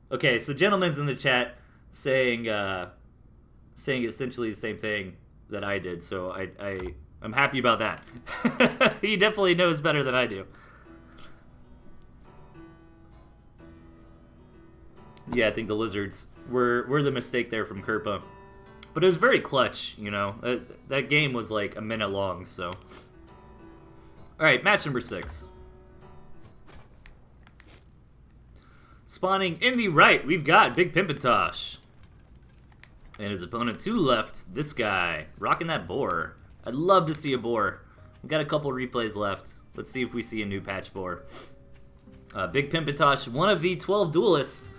A: Okay, so gentlemen's in the chat saying essentially the same thing that I did, so I'm happy about that. He definitely knows better than I do. Yeah, I think the lizards were the mistake there from Kerpa. But it was very clutch, you know. That game was like a minute long, so. Alright, match number 6. Spawning in the right, we've got Big Pimpintosh. And his opponent to the left, this guy, rocking that boar. I'd love to see a boar. We've got a couple replays left. Let's see if we see a new patch boar. Big Pimpintosh, one of the 12 duelists.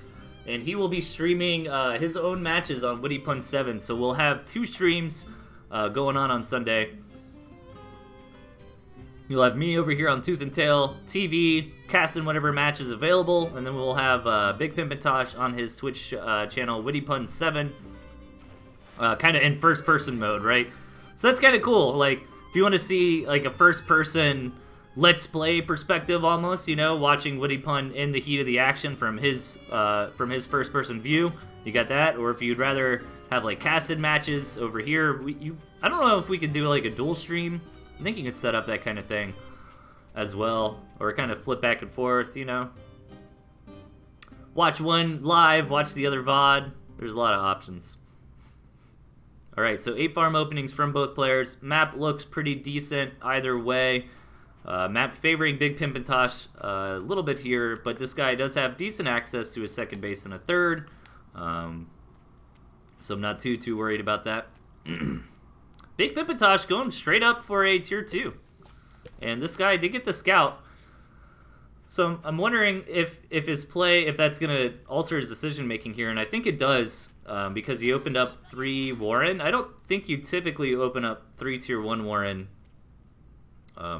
A: And he will be streaming his own matches on Witty Pun 7. So we'll have 2 streams going on Sunday. You'll have me over here on ToothAndTailTV, casting whatever match is available. And then we'll have Big Pimpintosh on his Twitch channel, Witty Pun 7. Kind of in first-person mode, right? So that's kind of cool. Like, if you want to see, like, a first-person Let's Play perspective almost, you know, watching Witty Pun in the heat of the action from his first-person view, you got that. Or if you'd rather have, like, casted matches over here, I don't know if we could do, like, a dual stream. I think you could set up that kind of thing as well, or kind of flip back and forth, you know. Watch one live, watch the other VOD. There's a lot of options. Alright, so 8 farm openings from both players. Map looks pretty decent either way. Map favoring Big Pimpintosh a little bit here, but this guy does have decent access to his second base and a third. So I'm not too worried about that. Big Pimpatosh going straight up for a tier 2. And this guy did get the scout. So I'm wondering if his play, if that's going to alter his decision making here. And I think it does, because he opened up 3 Warren. I don't think you typically open up 3 tier 1 Warren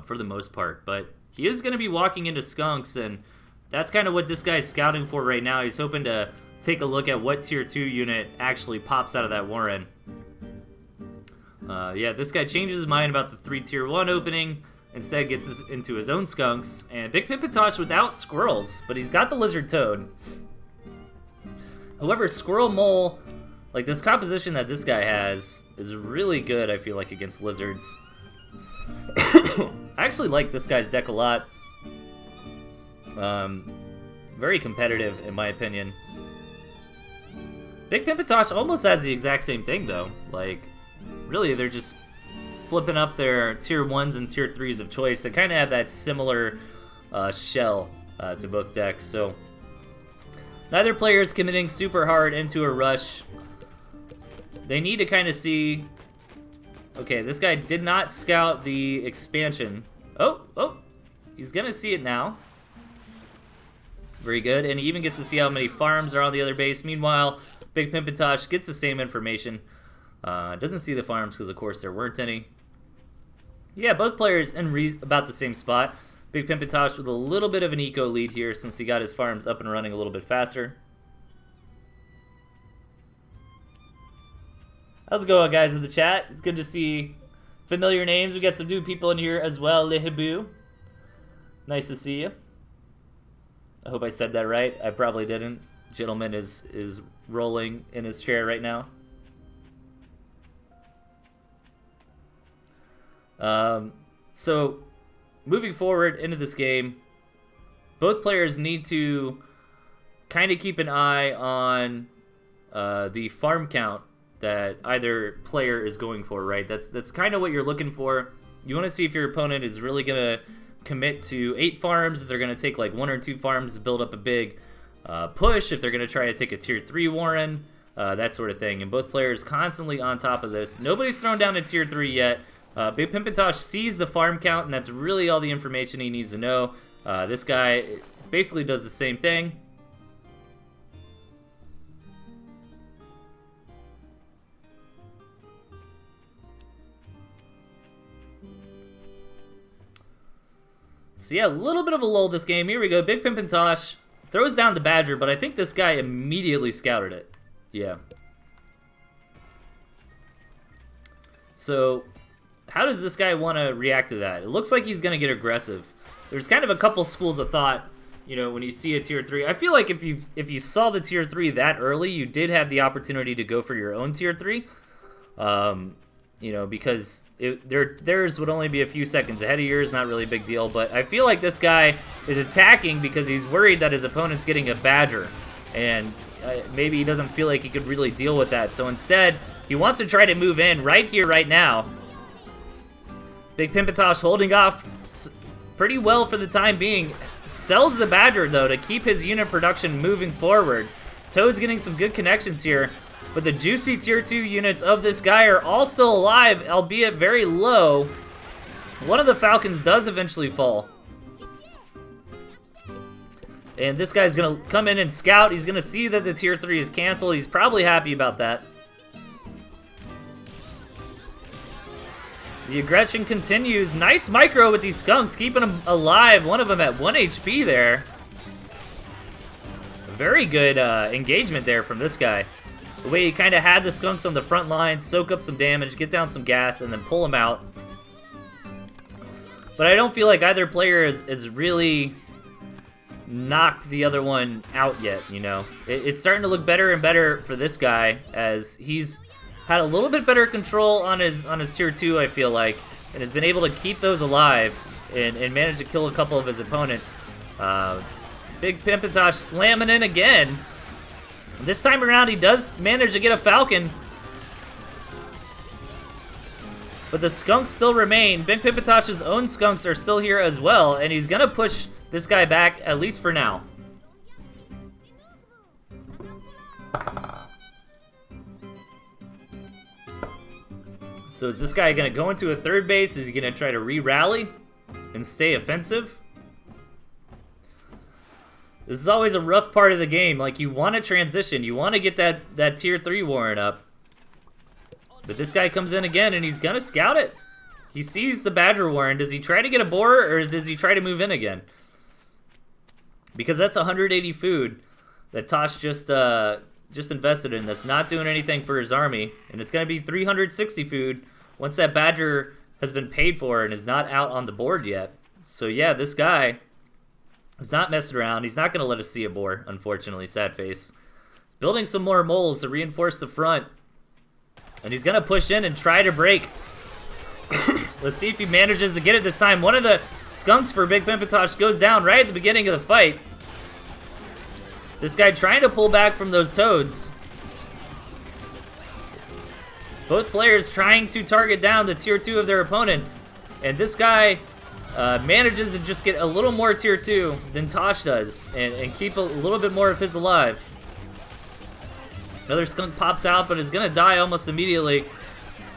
A: for the most part. But he is going to be walking into Skunks, and that's kind of what this guy's scouting for right now. He's hoping to take a look at what tier 2 unit actually pops out of that Warren. Yeah, this guy changes his mind about the 3 tier 1 opening. Instead gets into his own Skunks. And Big Pimpatosh without Squirrels, but he's got the Lizard Toad. However, Squirrel Mole, like this composition that this guy has, is really good, I feel like, against Lizards. I actually like this guy's deck a lot. Very competitive, in my opinion. Big Pimpatosh almost has the exact same thing, though. Like, really, they're just flipping up their tier 1s and tier 3s of choice. They kind of have that similar shell to both decks. So, neither player is committing super hard into a rush. They need to kind of see... Okay, this guy did not scout the expansion. Oh, he's going to see it now. Very good, and he even gets to see how many farms are on the other base. Meanwhile, Big Pimpatosh gets the same information. Doesn't see the farms because, of course, there weren't any. Yeah, both players in about the same spot. Big Pimpatosh with a little bit of an eco lead here since he got his farms up and running a little bit faster. How's it going, guys, in the chat? It's good to see familiar names. We got some new people in here as well. Lehibu. Nice to see you. I hope I said that right. I probably didn't. Gentleman is rolling in his chair right now. So, moving forward into this game, both players need to kind of keep an eye on the farm count that either player is going for, right? That's kind of what you're looking for. You want to see if your opponent is really going to commit to 8 farms, if they're going to take like 1 or 2 farms to build up a big push, if they're going to try to take a tier 3 Warren, that sort of thing. And both players constantly on top of this. Nobody's thrown down a tier 3 yet. Big Pimpatosh sees the farm count, and that's really all the information he needs to know. This guy basically does the same thing. So yeah, a little bit of a lull this game. Here we go. Big Pimpatosh throws down the Badger, but I think this guy immediately scouted it. Yeah. So, how does this guy want to react to that? It looks like he's going to get aggressive. There's kind of a couple schools of thought, you know, when you see a tier 3. I feel like if you saw the tier 3 that early, you did have the opportunity to go for your own tier 3. You know, because theirs would only be a few seconds ahead of yours, not really a big deal. But I feel like this guy is attacking because he's worried that his opponent's getting a Badger. And maybe he doesn't feel like he could really deal with that. So instead, he wants to try to move in right here, right now. Big Pimpatosh holding off pretty well for the time being. Sells the Badger, though, to keep his unit production moving forward. Toad's getting some good connections here. But the juicy tier 2 units of this guy are all still alive, albeit very low. One of the Falcons does eventually fall. And this guy's going to come in and scout. He's going to see that the tier 3 is canceled. He's probably happy about that. The aggression continues. Nice micro with these Skunks, keeping them alive. One of them at 1 HP there. Very good engagement there from this guy. The way he kind of had the Skunks on the front line, soak up some damage, get down some gas, and then pull them out. But I don't feel like either player is really knocked the other one out yet, you know. It's starting to look better and better for this guy as he's had a little bit better control on his tier 2, I feel like, and has been able to keep those alive and manage to kill a couple of his opponents. Big Pimpatosh slamming in again. This time around, he does manage to get a Falcon. But the Skunks still remain. Big Pimpatosh's own Skunks are still here as well, and he's going to push this guy back, at least for now. So is this guy going to go into a third base? Is he going to try to re-rally and stay offensive? This is always a rough part of the game. Like, you want to transition. You want to get that tier 3 Warren up. But this guy comes in again, and he's going to scout it. He sees the Badger Warren. Does he try to get a boar, or does he try to move in again? Because that's 180 food that Tosh just invested in. That's not doing anything for his army. And it's going to be 360 food once that Badger has been paid for and is not out on the board yet. So, yeah, this guy is not messing around. He's not going to let us see a boar, unfortunately. Sad face. Building some more moles to reinforce the front. And he's going to push in and try to break. Let's see if he manages to get it this time. One of the skunks for Big Pimpatosh goes down right at the beginning of the fight. This guy trying to pull back from those toads. Both players trying to target down the tier 2 of their opponents. And this guy manages to just get a little more tier 2 than Tosh does. And keep a little bit more of his alive. Another skunk pops out, but is going to die almost immediately.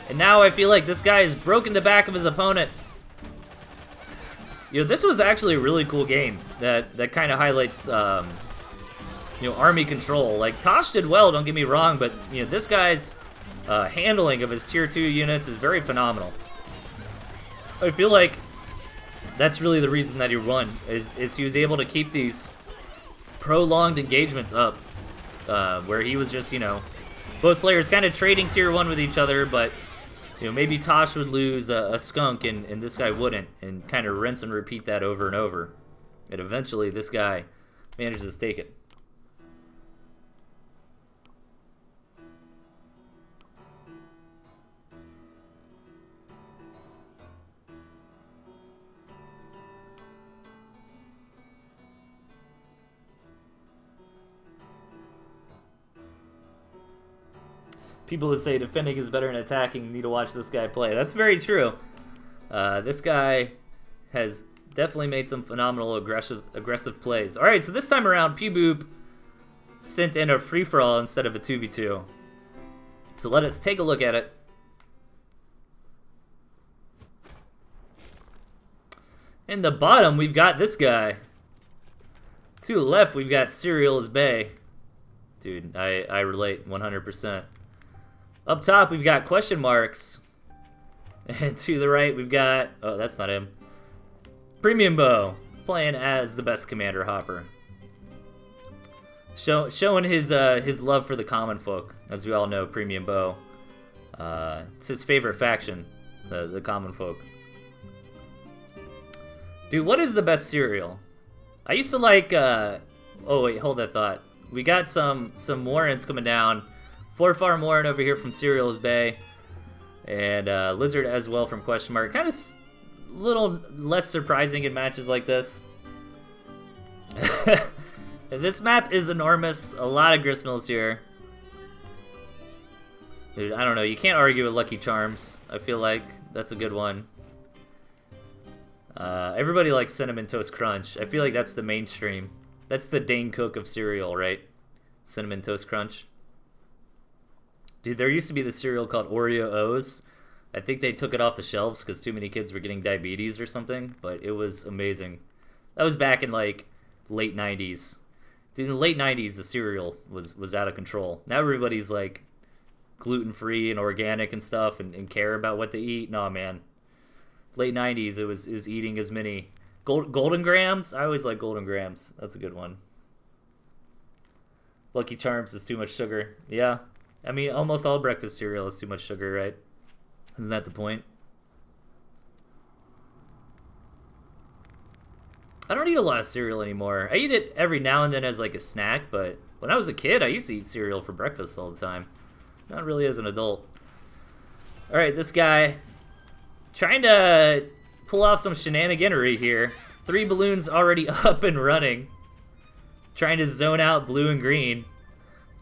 A: And now I feel like this guy has broken the back of his opponent. You know, this was actually a really cool game that kind of highlights, you know, army control. Like, Tosh did well, don't get me wrong, but, you know, this guy's handling of his tier 2 units is very phenomenal. I feel like that's really the reason that he won, is he was able to keep these prolonged engagements up, where he was just, you know, both players kind of trading tier 1 with each other, but, you know, maybe Tosh would lose a skunk and this guy wouldn't, and kind of rinse and repeat that over and over. And eventually this guy manages to take it. People that say defending is better than attacking need to watch this guy play. That's very true. This guy has definitely made some phenomenal aggressive plays. All right, so this time around, P-Boop sent in a free-for-all instead of a 2v2. So let us take a look at it. In the bottom, we've got this guy. To the left, we've got Serial as Bay. Dude, I relate 100%. Up top, we've got question marks. And to the right, we've got... Oh, that's not him. Premium Bow, playing as the best Commander Hopper. Showing his love for the common folk. As we all know, Premium Bow. It's his favorite faction, the common folk. Dude, what is the best cereal? I used to like... Oh, wait, hold that thought. We got some Warrens coming down. 4-farm Warren over here from Serial's Bay. And Lizard as well from question mark. Kind of a little less surprising in matches like this. This map is enormous. A lot of gristmills here. Dude, I don't know. You can't argue with Lucky Charms. I feel like that's a good one. Everybody likes Cinnamon Toast Crunch. I feel like that's the mainstream. That's the Dane Cook of cereal, right? Cinnamon Toast Crunch. Dude, there used to be this cereal called Oreo O's. I think they took it off the shelves because too many kids were getting diabetes or something, but it was amazing. That was back in, like, late 90s. Dude, in the late 90s, the cereal was out of control. Now everybody's, like, gluten-free and organic and stuff and care about what they eat. No, man. Late 90s, it was eating as many... Golden Grams? I always like Golden Grams. That's a good one. Lucky Charms is too much sugar. Yeah. I mean, almost all breakfast cereal is too much sugar, right? Isn't that the point? I don't eat a lot of cereal anymore. I eat it every now and then as like a snack, but when I was a kid, I used to eat cereal for breakfast all the time. Not really as an adult. All right, this guy trying to pull off some shenaniganery here. 3 balloons already up and running. Trying to zone out blue and green.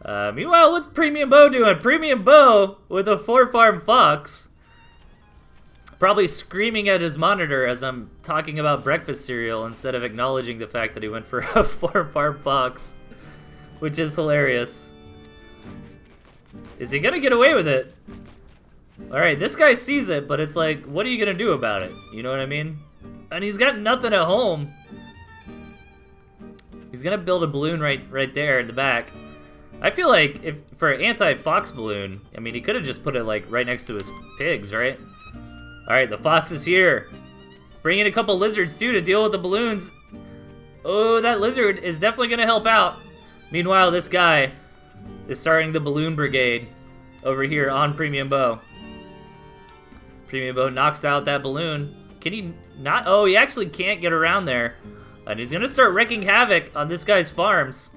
A: Meanwhile, what's Premium Bow doing? Premium Bow with a 4-farm fox. Probably screaming at his monitor as I'm talking about breakfast cereal instead of acknowledging the fact that he went for a 4-farm fox. Which is hilarious. Is he gonna get away with it? Alright, this guy sees it, but it's like, what are you gonna do about it? You know what I mean? And he's got nothing at home. He's gonna build a balloon right there in the back. I feel like if for an anti-fox balloon, I mean, he could have just put it like right next to his pigs, right? Alright, the fox is here. Bring in a couple lizards too to deal with the balloons. Oh, that lizard is definitely gonna help out. Meanwhile, this guy is starting the balloon brigade over here on Premium Bow. Premium Bow knocks out that balloon. Can he not? Oh, he actually can't get around there. And he's gonna start wreaking havoc on this guy's farms.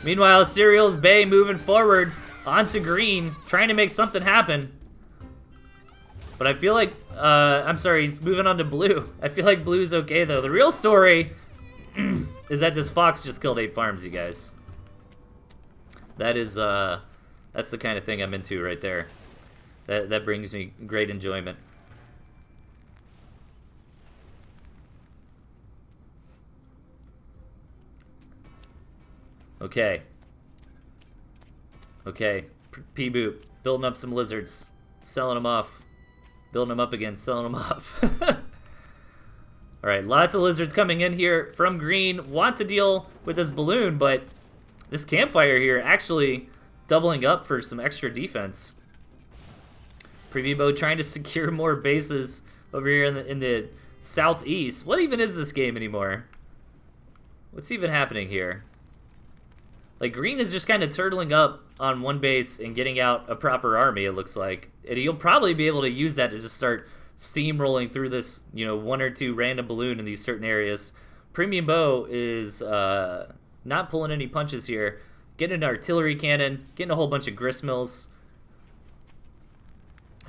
A: Meanwhile, Cereal's Bay moving forward onto green, trying to make something happen. But I feel like, I'm sorry, he's moving on to blue. I feel like blue's okay though. The real story is that this fox just killed 8 farms, you guys. That is, that's the kind of thing I'm into right there. That brings me great enjoyment. Okay. Okay. P-Boop. Building up some lizards. Selling them off. Building them up again. Selling them off. Alright, lots of lizards coming in here from green. Want to deal with this balloon, but this campfire here actually doubling up for some extra defense. Premium Bow trying to secure more bases over here in the southeast. What even is this game anymore? What's even happening here? Like, green is just kind of turtling up on one base and getting out a proper army, it looks like. And you'll probably be able to use that to just start steamrolling through this, you know, 1 or 2 random balloon in these certain areas. Premium Bow is not pulling any punches here. Getting an artillery cannon, getting a whole bunch of gristmills.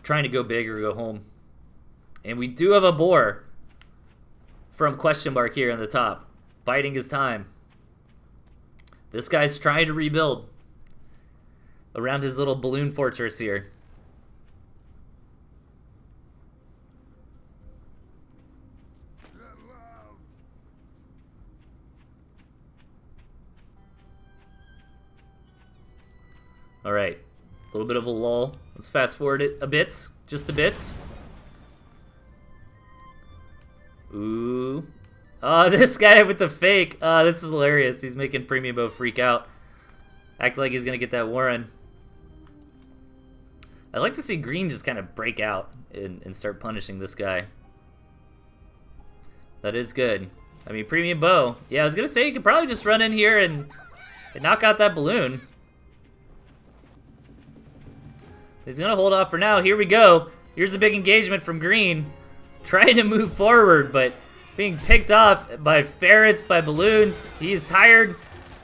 A: Trying to go big or go home. And we do have a boar from question mark here on the top. Biding his time. This guy's trying to rebuild around his little balloon fortress here. All right, a little bit of a lull. Let's fast forward it a bit, just a bit. Ooh. Oh, this guy with the fake. Oh, this is hilarious. He's making Premium Bow freak out. Act like he's going to get that Warren. I'd like to see green just kind of break out and start punishing this guy. That is good. I mean, Premium Bow. Yeah, I was going to say you could probably just run in here and knock out that balloon. He's going to hold off for now. Here we go. Here's a big engagement from green. Trying to move forward, but being picked off by ferrets, by balloons. He's tired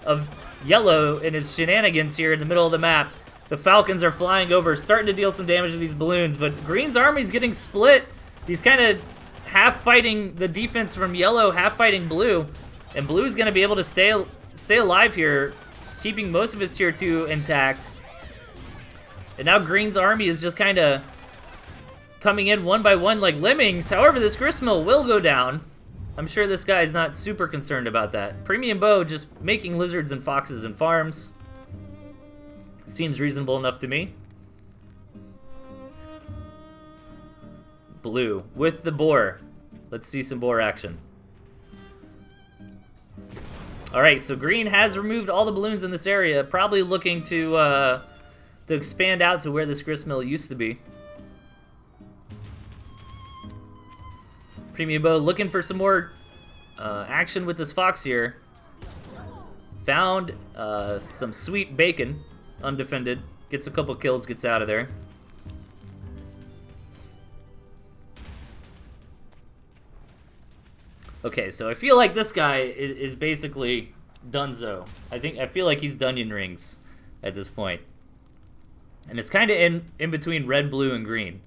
A: of yellow and his shenanigans here in the middle of the map. The Falcons are flying over, starting to deal some damage to these balloons, but green's army's getting split. He's kind of half fighting the defense from yellow, half fighting blue, and blue's going to be able to stay alive here, keeping most of his tier 2 intact. And now green's army is just kind of coming in one by one like lemmings. However, this gristmill will go down. I'm sure this guy's not super concerned about that. Premium Bow just making lizards and foxes and farms. Seems reasonable enough to me. Blue with the boar. Let's see some boar action. Alright, so green has removed all the balloons in this area, probably looking to expand out to where this gristmill used to be. Premium Bow looking for some more action with this fox here. Found some sweet bacon, undefended. Gets a couple kills, gets out of there. Okay, so I feel like this guy is basically donezo. I feel like he's Dunyan Rings at this point. And it's kind of in between red, blue, and green.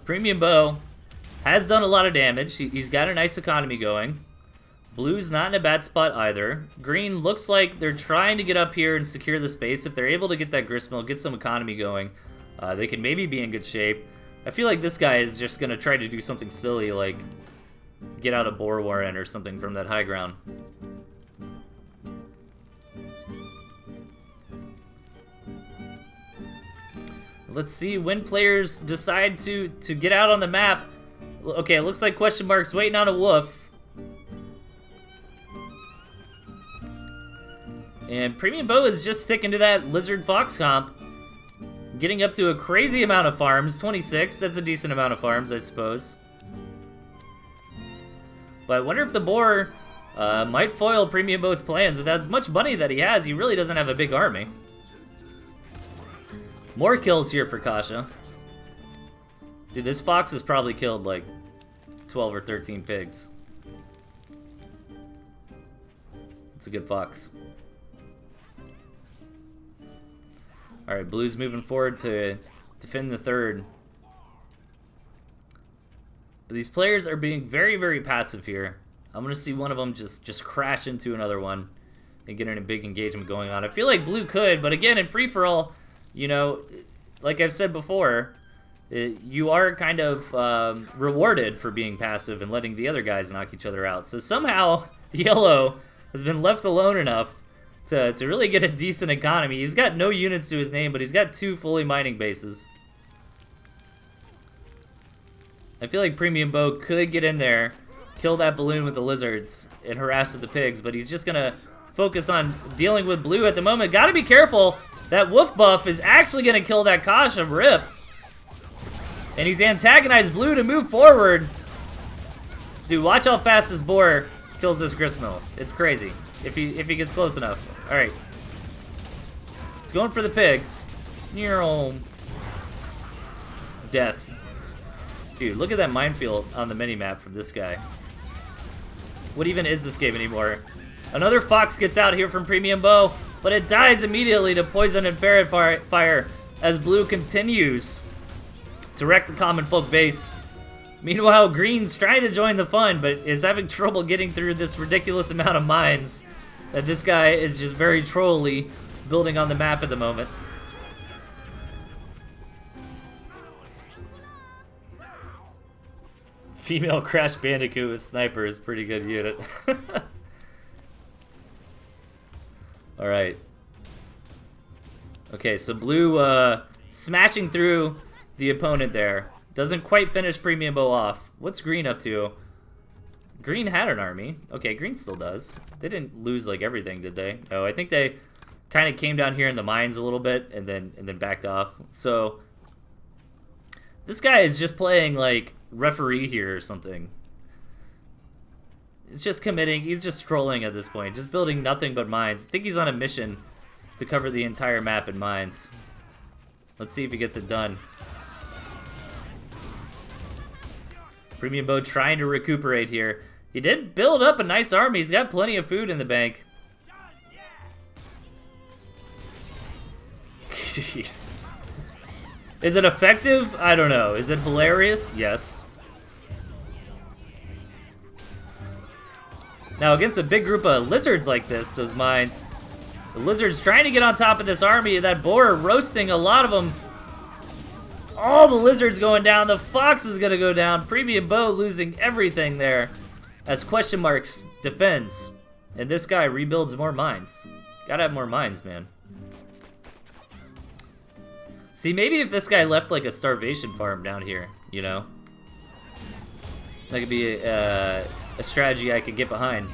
A: Premium Bow has done a lot of damage. He's got a nice economy going. Blue's not in a bad spot either. Green looks like they're trying to get up here and secure the space. If they're able to get that gristmill, get some economy going, they can maybe be in good shape. I feel like this guy is just going to try to do something silly, like get out a boar warren or something from that high ground. let's see when players decide to get out on the map. Okay, it looks like question mark's waiting on a wolf. And Premium Bow is just sticking to that Lizard Fox comp. Getting up to a crazy amount of farms, 26. That's a decent amount of farms, I suppose. But I wonder if the boar might foil Premium Bow's plans. With as much money that he has, he really doesn't have a big army. More kills here for Kasha. Dude, this fox has probably killed like 12 or 13 pigs. It's a good fox. Alright, Blue's moving forward to defend the third. But these players are being very, very passive here. I'm going to see one of them just crash into another one and get in a big engagement going on. I feel like Blue could, but again, in free-for-all, you know, like I've said before, you are kind of rewarded for being passive and letting the other guys knock each other out. So somehow, Yellow has been left alone enough to really get a decent economy. He's got no units to his name, but he's got 2 fully mining bases. I feel like Premium Bow could get in there, kill that balloon with the lizards, and harass with the pigs, but he's just going to focus on dealing with Blue at the moment. Gotta be careful. That wolf buff is actually going to kill that Kasha. Rip. And he's antagonized Blue to move forward. Dude, watch how fast this boar kills this gristmill. It's crazy. If he gets close enough. Alright. He's going for the pigs. Death. Dude, look at that minefield on the mini-map from this guy. What even is this game anymore? Another fox gets out here from Premium Bow, but it dies immediately to poison and ferret fire as Blue continues to wreck the common folk base. Meanwhile, Green's trying to join the fun, but is having trouble getting through this ridiculous amount of mines that this guy is just very trolly building on the map at the moment. Female Crash Bandicoot with Sniper is a pretty good unit. Alright. Okay, so Blue smashing through the opponent there. Doesn't quite finish Premium Bow off. What's Green up to? Green had an army. Okay, Green still does. They didn't lose like everything, did they? No, I think they kind of came down here in the mines a little bit and then backed off. So this guy is just playing like referee here or something. He's just committing. He's just trolling at this point, just building nothing but mines. I think he's on a mission to cover the entire map in mines. Let's see if he gets it done. Premium Bow trying to recuperate here. He did build up a nice army. He's got plenty of food in the bank. Jeez. Is it effective? I don't know. Is it hilarious? Yes. Now, against a big group of lizards like this, those mines, the lizards trying to get on top of this army, that boar roasting a lot of them. All the lizards going down. The fox is going to go down. Premium Bow losing everything there as question marks defends. And this guy rebuilds more mines. Gotta have more mines, man. See, maybe if this guy left like a starvation farm down here, you know? That could be a strategy I could get behind.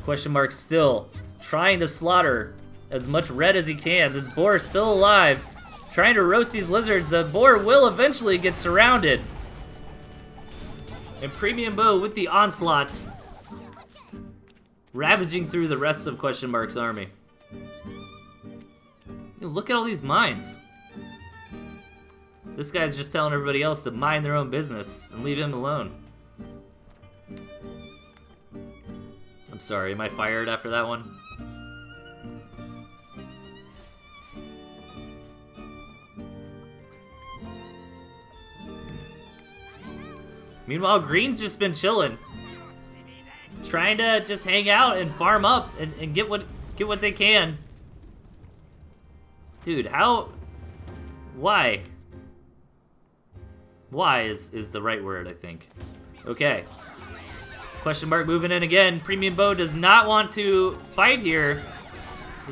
A: Question mark still trying to slaughter as much red as he can. This boar is still alive, trying to roast these lizards. The boar will eventually get surrounded. And Premium Bow with the onslaughts, ravaging through the rest of question mark's army. Look at all these mines. This guy's just telling everybody else to mind their own business and leave him alone. I'm sorry, am I fired after that one? Meanwhile, Green's just been chilling, trying to just hang out and farm up and get what they can. Dude, how? Why? Why is the right word, I think. Okay. Question mark moving in again. Premium Bow does not want to fight here.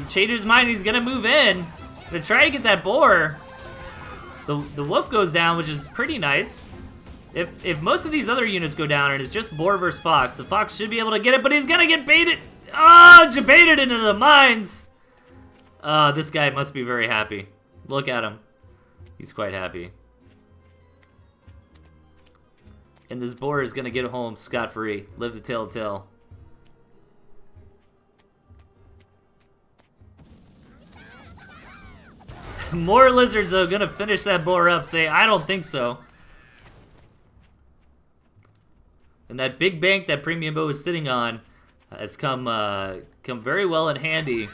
A: He changed his mind. He's gonna move in to try to get that boar. The wolf goes down, which is pretty nice. If most of these other units go down and it's just boar versus fox, the fox should be able to get it, but he's gonna get baited. Oh, baited into the mines. This guy must be very happy. Look at him. He's quite happy. And this boar is gonna get home scot-free. Live to tell the tale. More lizards, though, gonna finish that boar up. Say, I don't think so. And that big bank that Premium Bow is sitting on has come very well in handy.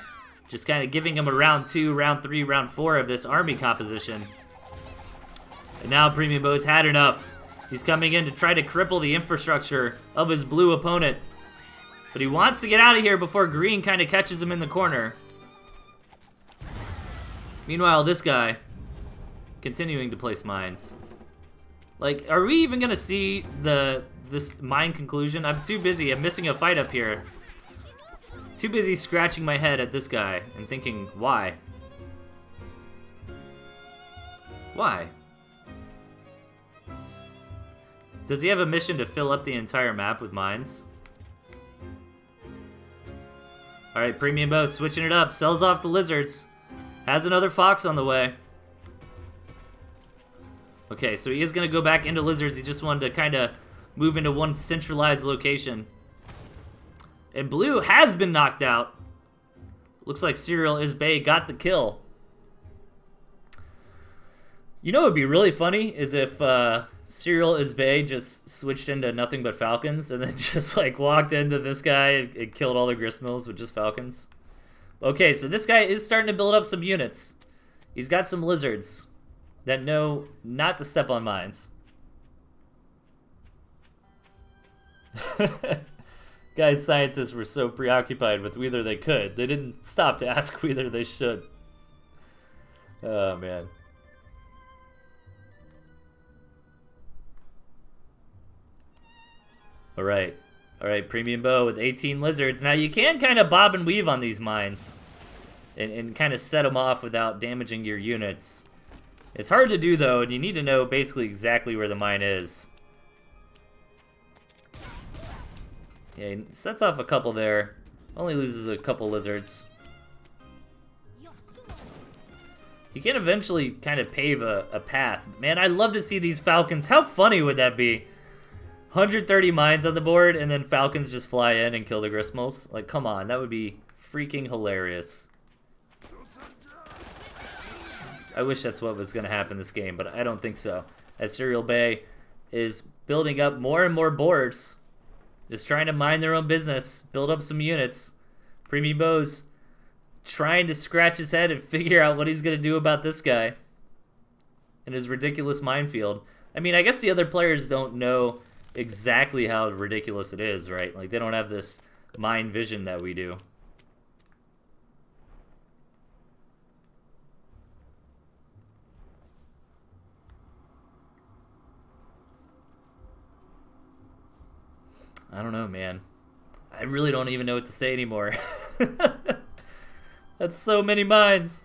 A: Just kind of giving him a round 2, round 3, round 4 of this army composition. And now Premium Bow's had enough. He's coming in to try to cripple the infrastructure of his blue opponent. But he wants to get out of here before green kind of catches him in the corner. Meanwhile, this guy, continuing to place mines. Like, are we even gonna see this mine conclusion? I'm too busy. I'm missing a fight up here. Too busy scratching my head at this guy and thinking, why? Why? Does he have a mission to fill up the entire map with mines? Alright, Premium Bow switching it up. Sells off the lizards. Has another fox on the way. Okay, so he is going to go back into lizards. He just wanted to kind of move into one centralized location. And blue has been knocked out. Looks like Serial is Bay got the kill. You know what would be really funny is if Serial is Bay just switched into nothing but falcons and then just like walked into this guy and killed all the gristmills with just falcons. Okay, so this guy is starting to build up some units. He's got some lizards that know not to step on mines. Guys, scientists were so preoccupied with whether they could, they didn't stop to ask whether they should. Oh, man. Alright. Alright, Premium Bow with 18 lizards. Now, you can kind of bob and weave on these mines and kind of set them off without damaging your units. It's hard to do, though, and you need to know basically exactly where the mine is. Yeah, he sets off a couple there. Only loses a couple lizards. You can eventually kind of pave a path. Man, I'd love to see these falcons. How funny would that be? 130 mines on the board, and then falcons just fly in and kill the gristmills. Like, come on, that would be freaking hilarious. I wish that's what was going to happen this game, but I don't think so. As Serial Bay is building up more and more boards, just trying to mind their own business, build up some units. Premium Bow's trying to scratch his head and figure out what he's going to do about this guy and his ridiculous minefield. I mean, I guess the other players don't know exactly how ridiculous it is, right? Like, they don't have this mind vision that we do. I don't know, man. I really don't even know what to say anymore. That's so many mines.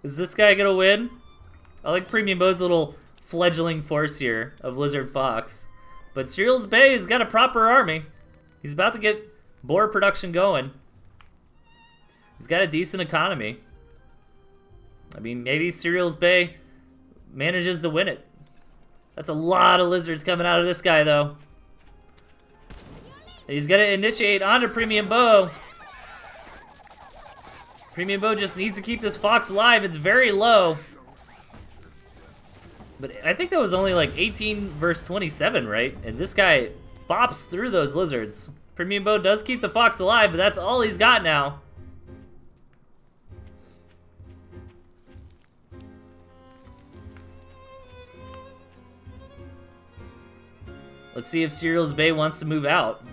A: Is this guy gonna win? I like Premium Bow's little fledgling force here of Lizard Fox. But Serial's Bay's got a proper army. He's about to get boar production going. He's got a decent economy. I mean, maybe Serial's Bay manages to win it. That's a lot of lizards coming out of this guy, though. And he's going to initiate onto Premium Bow. Premium Bow just needs to keep this fox alive. It's very low. But I think that was only like 18 versus 27, right? And this guy bops through those lizards. Premium Bow does keep the fox alive, but that's all he's got now. Let's see if Serial's Bay wants to move out.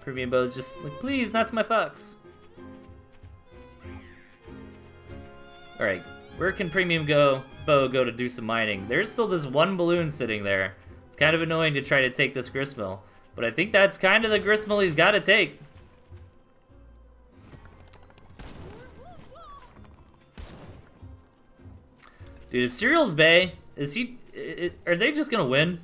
A: Premium Bow's just like, please, not to my fox. Alright, where can Premium Bow go to do some mining? There's still this one balloon sitting there. It's kind of annoying to try to take this gristmill, but I think that's kind of the gristmill he's got to take. Dude, Cereals Bay, are they just gonna win?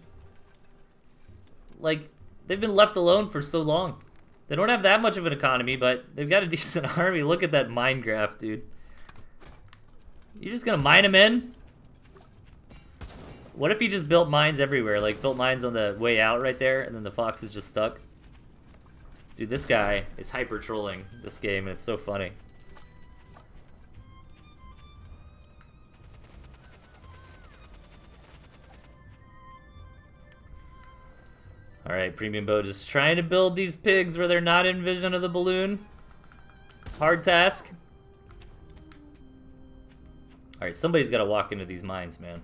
A: Like, they've been left alone for so long. They don't have that much of an economy, but they've got a decent army. Look at that mine graph, dude. You just gonna mine them in? What if he just built mines everywhere? Like, built mines on the way out right there, and then the fox is just stuck? Dude, this guy is hyper trolling this game, and it's so funny. Alright, Premium Bow just trying to build these pigs where they're not in vision of the balloon. Hard task. Alright, somebody's got to walk into these mines, man.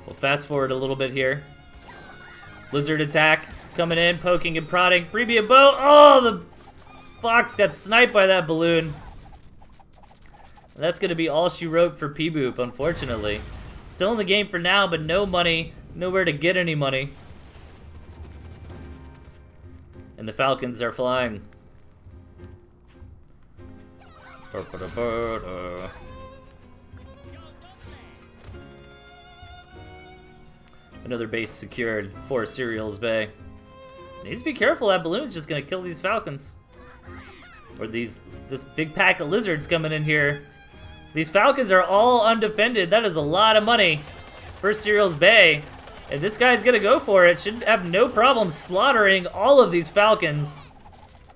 A: We'll fast forward a little bit here. Lizard attack coming in, poking and prodding. Premium Bow. Oh, the fox got sniped by that balloon. That's going to be all she wrote for P-Boop, unfortunately. Still in the game for now, but no money. Nowhere to get any money. And the Falcons are flying. Another base secured for Cereals Bay. Needs to be careful, that balloon's just going to kill these Falcons. Or this big pack of lizards coming in here. These Falcons are all undefended. That is a lot of money for Cereals Bay. And this guy's gonna go for it. Should have no problem slaughtering all of these Falcons.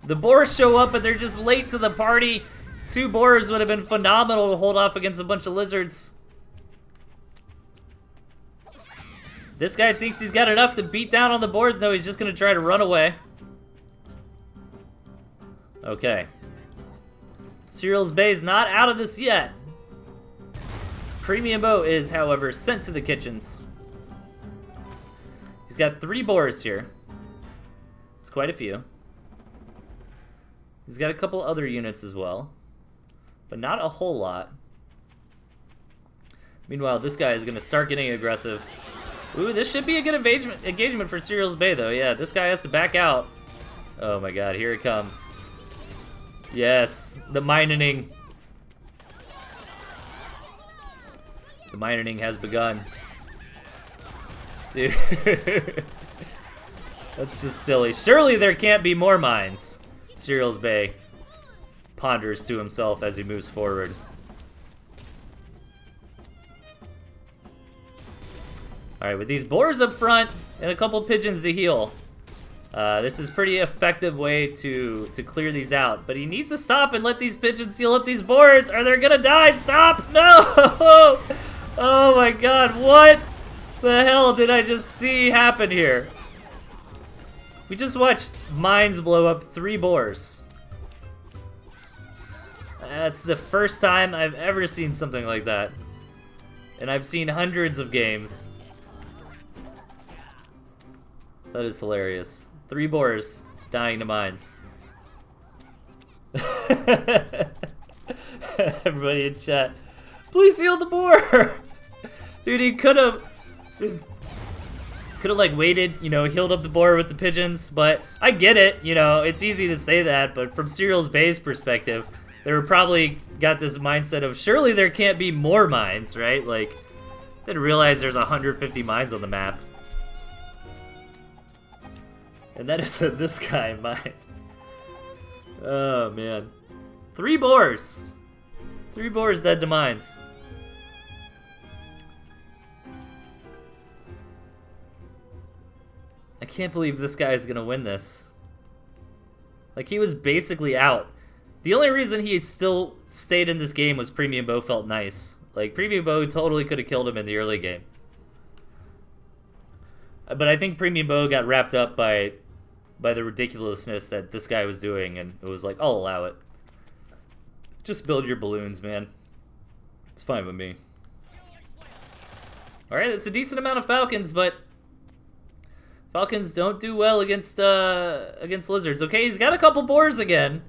A: The boars show up, but they're just late to the party. 2 boars would have been phenomenal to hold off against a bunch of lizards. This guy thinks he's got enough to beat down on the boars. No, he's just gonna try to run away. Okay. Cereals Bay's not out of this yet. Premium Bow is, however, sent to the kitchens. He's got 3 boars here. It's quite a few. He's got a couple other units as well, but not a whole lot. Meanwhile, this guy is going to start getting aggressive. Ooh, this should be a good engagement for Cereals Bay, though. Yeah, this guy has to back out. Oh my god, here it comes. Yes, the mining. The mining has begun. Dude. That's just silly. Surely there can't be more mines. Cereals Bay ponders to himself as he moves forward. Alright, with these boars up front and a couple pigeons to heal, this is a pretty effective way to clear these out. But he needs to stop and let these pigeons heal up these boars, or they're gonna die. Stop! No! Oh my god, what the hell did I just see happen here? We just watched mines blow up 3 boars. That's the first time I've ever seen something like that. And I've seen hundreds of games. That is hilarious. 3 boars dying to mines. Everybody in chat, please heal the boar! Dude, he could have like waited, you know, healed up the boar with the pigeons, but I get it, you know, it's easy to say that, but from Cereals Bay's perspective, they were probably got this mindset of surely there can't be more mines, right? Like, they didn't realize there's 150 mines on the map. And that is this guy mine. Oh man. 3 boars. 3 boars dead to mines. I can't believe this guy is gonna win this. Like, he was basically out. The only reason he still stayed in this game was Premium Bow felt nice. Like, Premium Bow totally could have killed him in the early game. But I think Premium Bow got wrapped up by the ridiculousness that this guy was doing, and it was like, I'll allow it. Just build your balloons, man. It's fine with me. Alright, it's a decent amount of Falcons, but Falcons don't do well against lizards. Okay, he's got a couple boars again.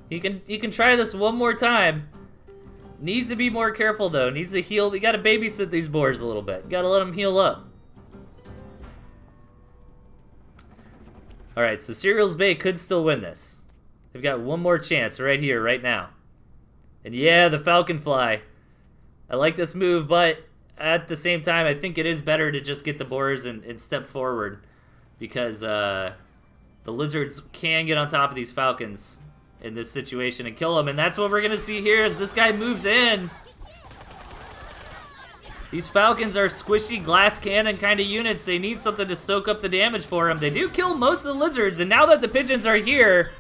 A: He can try this one more time. Needs to be more careful though. Needs to heal. You gotta babysit these boars a little bit. You gotta let them heal up. All right, so Cereals Bay could still win this. They've got one more chance right here, right now. And yeah, the Falcon Fly. I like this move, but at the same time, I think it is better to just get the boars and step forward, because the lizards can get on top of these falcons in this situation and kill them, and that's what we're gonna see here as this guy moves in. These falcons are squishy glass cannon kind of units. They need something to soak up the damage for them. They do kill most of the lizards, and now that the pigeons are here,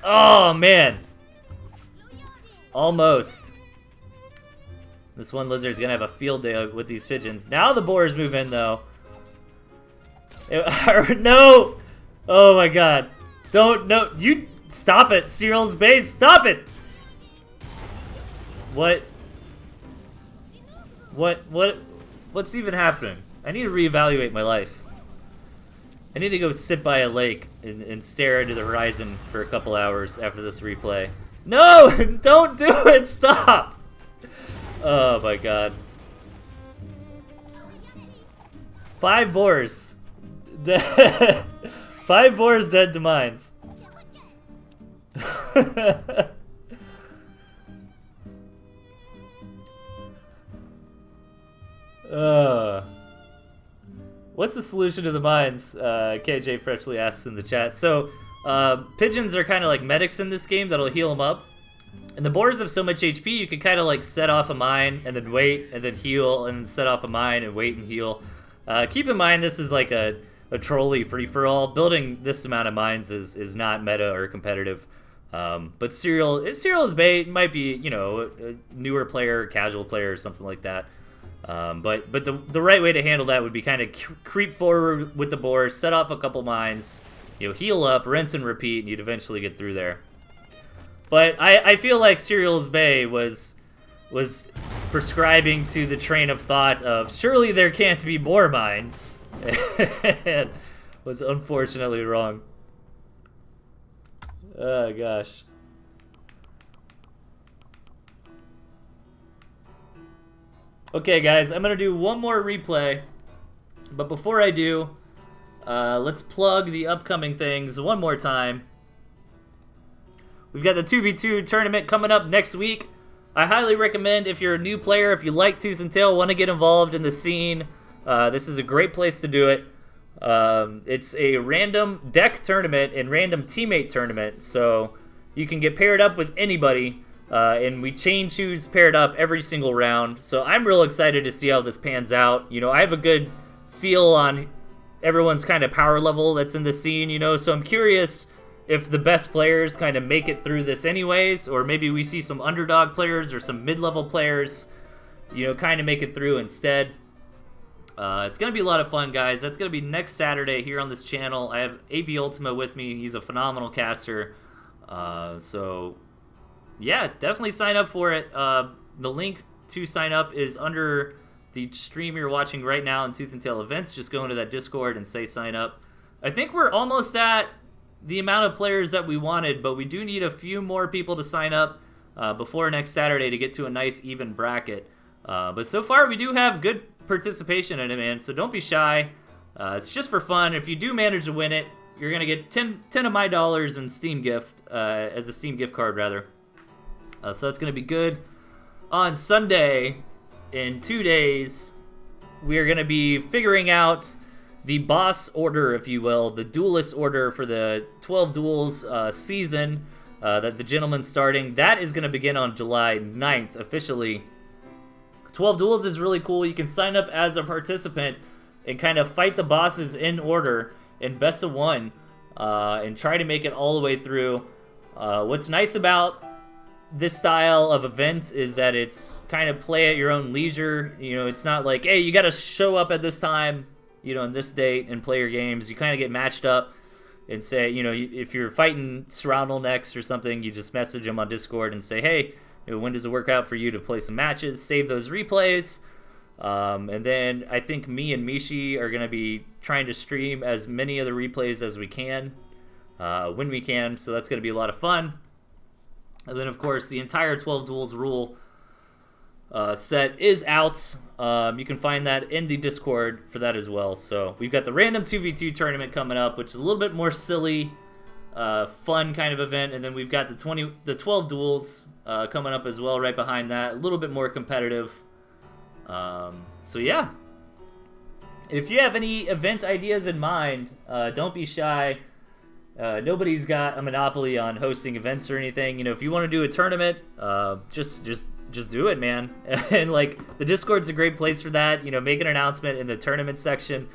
A: oh man, almost. This one lizard's gonna have a field day with these pigeons. Now the boars move in though. No! Oh my god. Don't, no, you, stop it, Cereals Bay, stop it! What's even happening? I need to reevaluate my life. I need to go sit by a lake and stare into the horizon for a couple hours after this replay. No! Don't do it! Stop! Oh my god. 5 boars. 5 boars dead to mines. What's the solution to the mines? KJ freshly asks in the chat. So, pigeons are kind of like medics in this game that'll heal them up. And the boars have so much HP, you can kind of like set off a mine and then wait and then heal and then set off a mine and wait and heal. Keep in mind this is like a trolley free-for-all. Building this amount of mines is not meta or competitive. But Cereals Bay might be, you know, a newer player, casual player, or something like that. But the right way to handle that would be kind of creep forward with the boars, set off a couple mines, you know, heal up, rinse and repeat, and you'd eventually get through there. But I feel like Cereals Bay was prescribing to the train of thought of surely there can't be more mines, and was unfortunately wrong. Oh gosh. Okay guys, I'm gonna do one more replay, but before I do, let's plug the upcoming things one more time. We've got the 2v2 tournament coming up next week. I highly recommend, if you're a new player, if you like Tooth and Tail, want to get involved in the scene, this is a great place to do it. It's a random deck tournament and random teammate tournament, so you can get paired up with anybody, and we chain choose paired up every single round. So I'm real excited to see how this pans out. You know, I have a good feel on everyone's kind of power level that's in the scene, you know, so I'm curious if the best players kind of make it through this anyways, or maybe we see some underdog players or some mid-level players, you know, kind of make it through instead. It's going to be a lot of fun, guys. That's going to be next Saturday here on this channel. I have AV Ultima with me. He's a phenomenal caster. So, yeah, definitely sign up for it. The link to sign up is under the stream you're watching right now in Tooth and Tail events. Just go into that Discord and say sign up. I think we're almost at the amount of players that we wanted, but we do need a few more people to sign up before next Saturday to get to a nice even bracket. But so far we do have good participation in it, man, so don't be shy. It's just for fun. If you do manage to win it, you're gonna get 10 of my dollars in Steam gift, as a Steam gift card rather. So that's gonna be good. On Sunday, in 2 days, we are gonna be figuring out the boss order, if you will, the duelist order for the 12 Duels season that the gentleman's starting. That is going to begin on July 9th officially. 12 Duels is really cool. You can sign up as a participant and kind of fight the bosses in order in best of one, and try to make it all the way through. What's nice about this style of event is that it's kind of play at your own leisure. You know, it's not like, hey, you got to show up at this time, you know, on this date and play your games. You kind of get matched up and say, you know, if you're fighting Surroundle next or something, you just message them on Discord and say, hey, you know, when does it work out for you to play some matches? Save those replays. And then I think me and Mishi are going to be trying to stream as many of the replays as we can, when we can. So that's going to be a lot of fun. And then, of course, the entire 12 Duels rule set is out. You can find that in the Discord for that as well. So we've got the random 2v2 tournament coming up, which is a little bit more silly, fun kind of event, and then we've got the 12 duels coming up as well right behind that, a little bit more competitive. So yeah, if you have any event ideas in mind, don't be shy. Nobody's got a monopoly on hosting events or anything. You know, if you want to do a tournament, just do it, man. And like, the Discord's a great place for that. You know, make an announcement in the tournament section.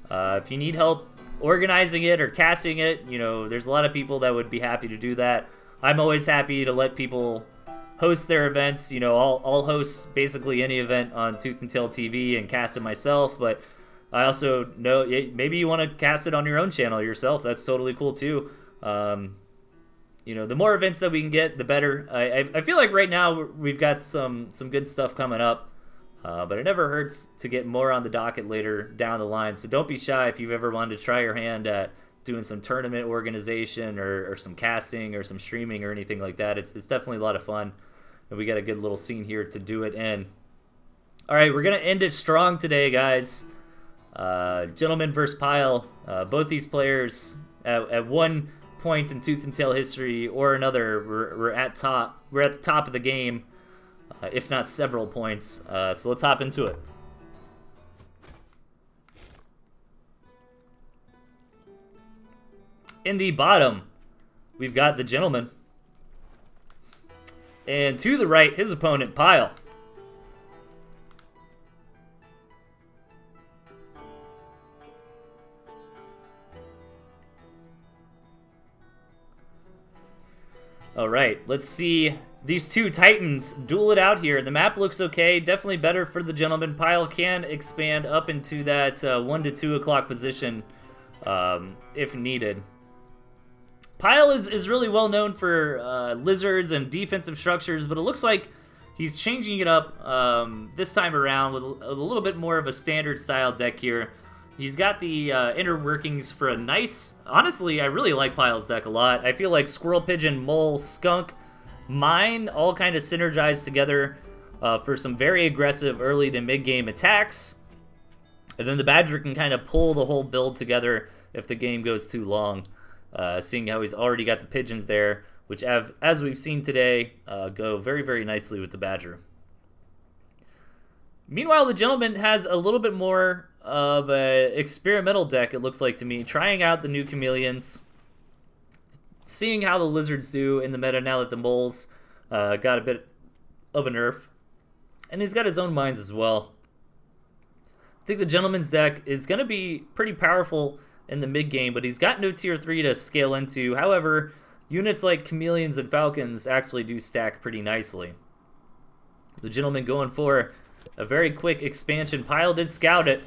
A: If you need help organizing it or casting it, you know, there's a lot of people that would be happy to do that. I'm always happy to let people host their events. You know, I'll host basically any event on ToothAndTailTV and cast it myself, but I also know maybe you want to cast it on your own channel yourself. That's totally cool too. You know, the more events that we can get, the better. I feel like right now we've got some good stuff coming up, but it never hurts to get more on the docket later down the line. So don't be shy if you've ever wanted to try your hand at doing some tournament organization or some casting or some streaming or anything like that. It's definitely a lot of fun, and we got a good little scene here to do it in. All right, we're gonna end it strong today, guys. Gentleman versus Pile. Both these players at one point in Tooth and Tail history or another, we're at the top of the game, if not several points. So let's hop into it. In the bottom, we've got the Gentleman, and to the right, his opponent Pile. All right, let's see these two titans duel it out here. The map looks okay, definitely better for the Gentleman. Pile can expand up into that 1 to 2 o'clock position if needed. Pile is really well known for lizards and defensive structures, but it looks like he's changing it up this time around with a little bit more of a standard style deck here. He's got the inner workings for a nice... Honestly, I really like Pile's deck a lot. I feel like Squirrel, Pigeon, Mole, Skunk, Mine all kind of synergize together for some very aggressive early to mid-game attacks. And then the Badger can kind of pull the whole build together if the game goes too long. Seeing how he's already got the Pigeons there, which have, as we've seen today, go very, very nicely with the Badger. Meanwhile, the Gentleman has a little bit more of an experimental deck, it looks like to me, trying out the new Chameleons, seeing how the Lizards do in the meta now that the Moles got a bit of a nerf. And he's got his own Mines as well. I think the Gentleman's deck is going to be pretty powerful in the mid-game, but he's got no tier 3 to scale into. However, units like Chameleons and Falcons actually do stack pretty nicely. The Gentleman going for a very quick expansion. Pile did scout it,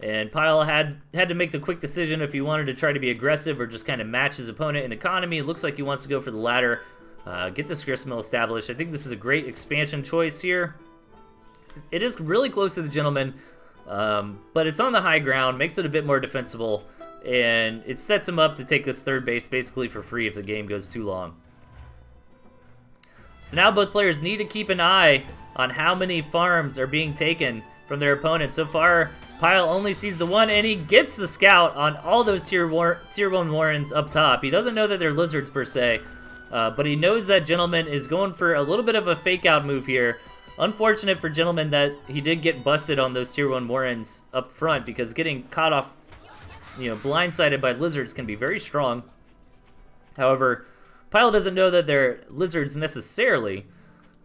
A: and Pile had to make the quick decision if he wanted to try to be aggressive or just kind of match his opponent in economy. It looks like he wants to go for the latter, get this gristmill established. I think this is a great expansion choice here. It is really close to the Gentleman, but it's on the high ground, makes it a bit more defensible, and it sets him up to take this third base basically for free if the game goes too long. So now both players need to keep an eye on how many farms are being taken from their opponent. So far, Pile only sees the one, and he gets the scout on all those tier 1 Warrens up top. He doesn't know that they're lizards per se, but he knows that Gentleman is going for a little bit of a fake out move here. Unfortunate for Gentleman that he did get busted on those tier 1 Warrens up front, because getting caught off, blindsided by lizards can be very strong. However, Pile doesn't know that they're lizards necessarily,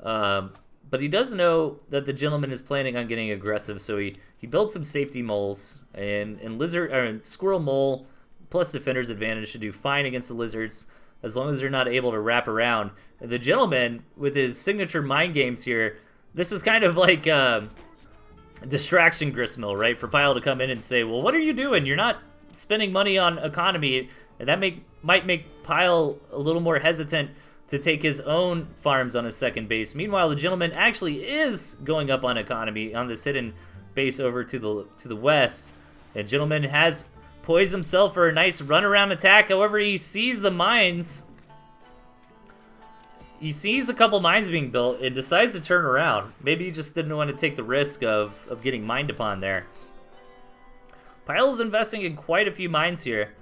A: but he does know that the Gentleman is planning on getting aggressive, so he builds some safety moles, and Squirrel Mole plus Defender's Advantage should do fine against the lizards as long as they're not able to wrap around. And the Gentleman, with his signature mind games here, this is kind of like a distraction gristmill, right? For Pile to come in and say, well, what are you doing? You're not spending money on economy, and that might make Pile a little more hesitant to take his own farms on his second base. Meanwhile, the Gentleman actually is going up on economy on this hidden base over to the west. And Gentleman has poised himself for a nice runaround attack. However, he sees the mines. he sees a couple mines being built and decides to turn around. Maybe he just didn't want to take the risk of getting mined upon there. Pyle is investing in quite a few mines here.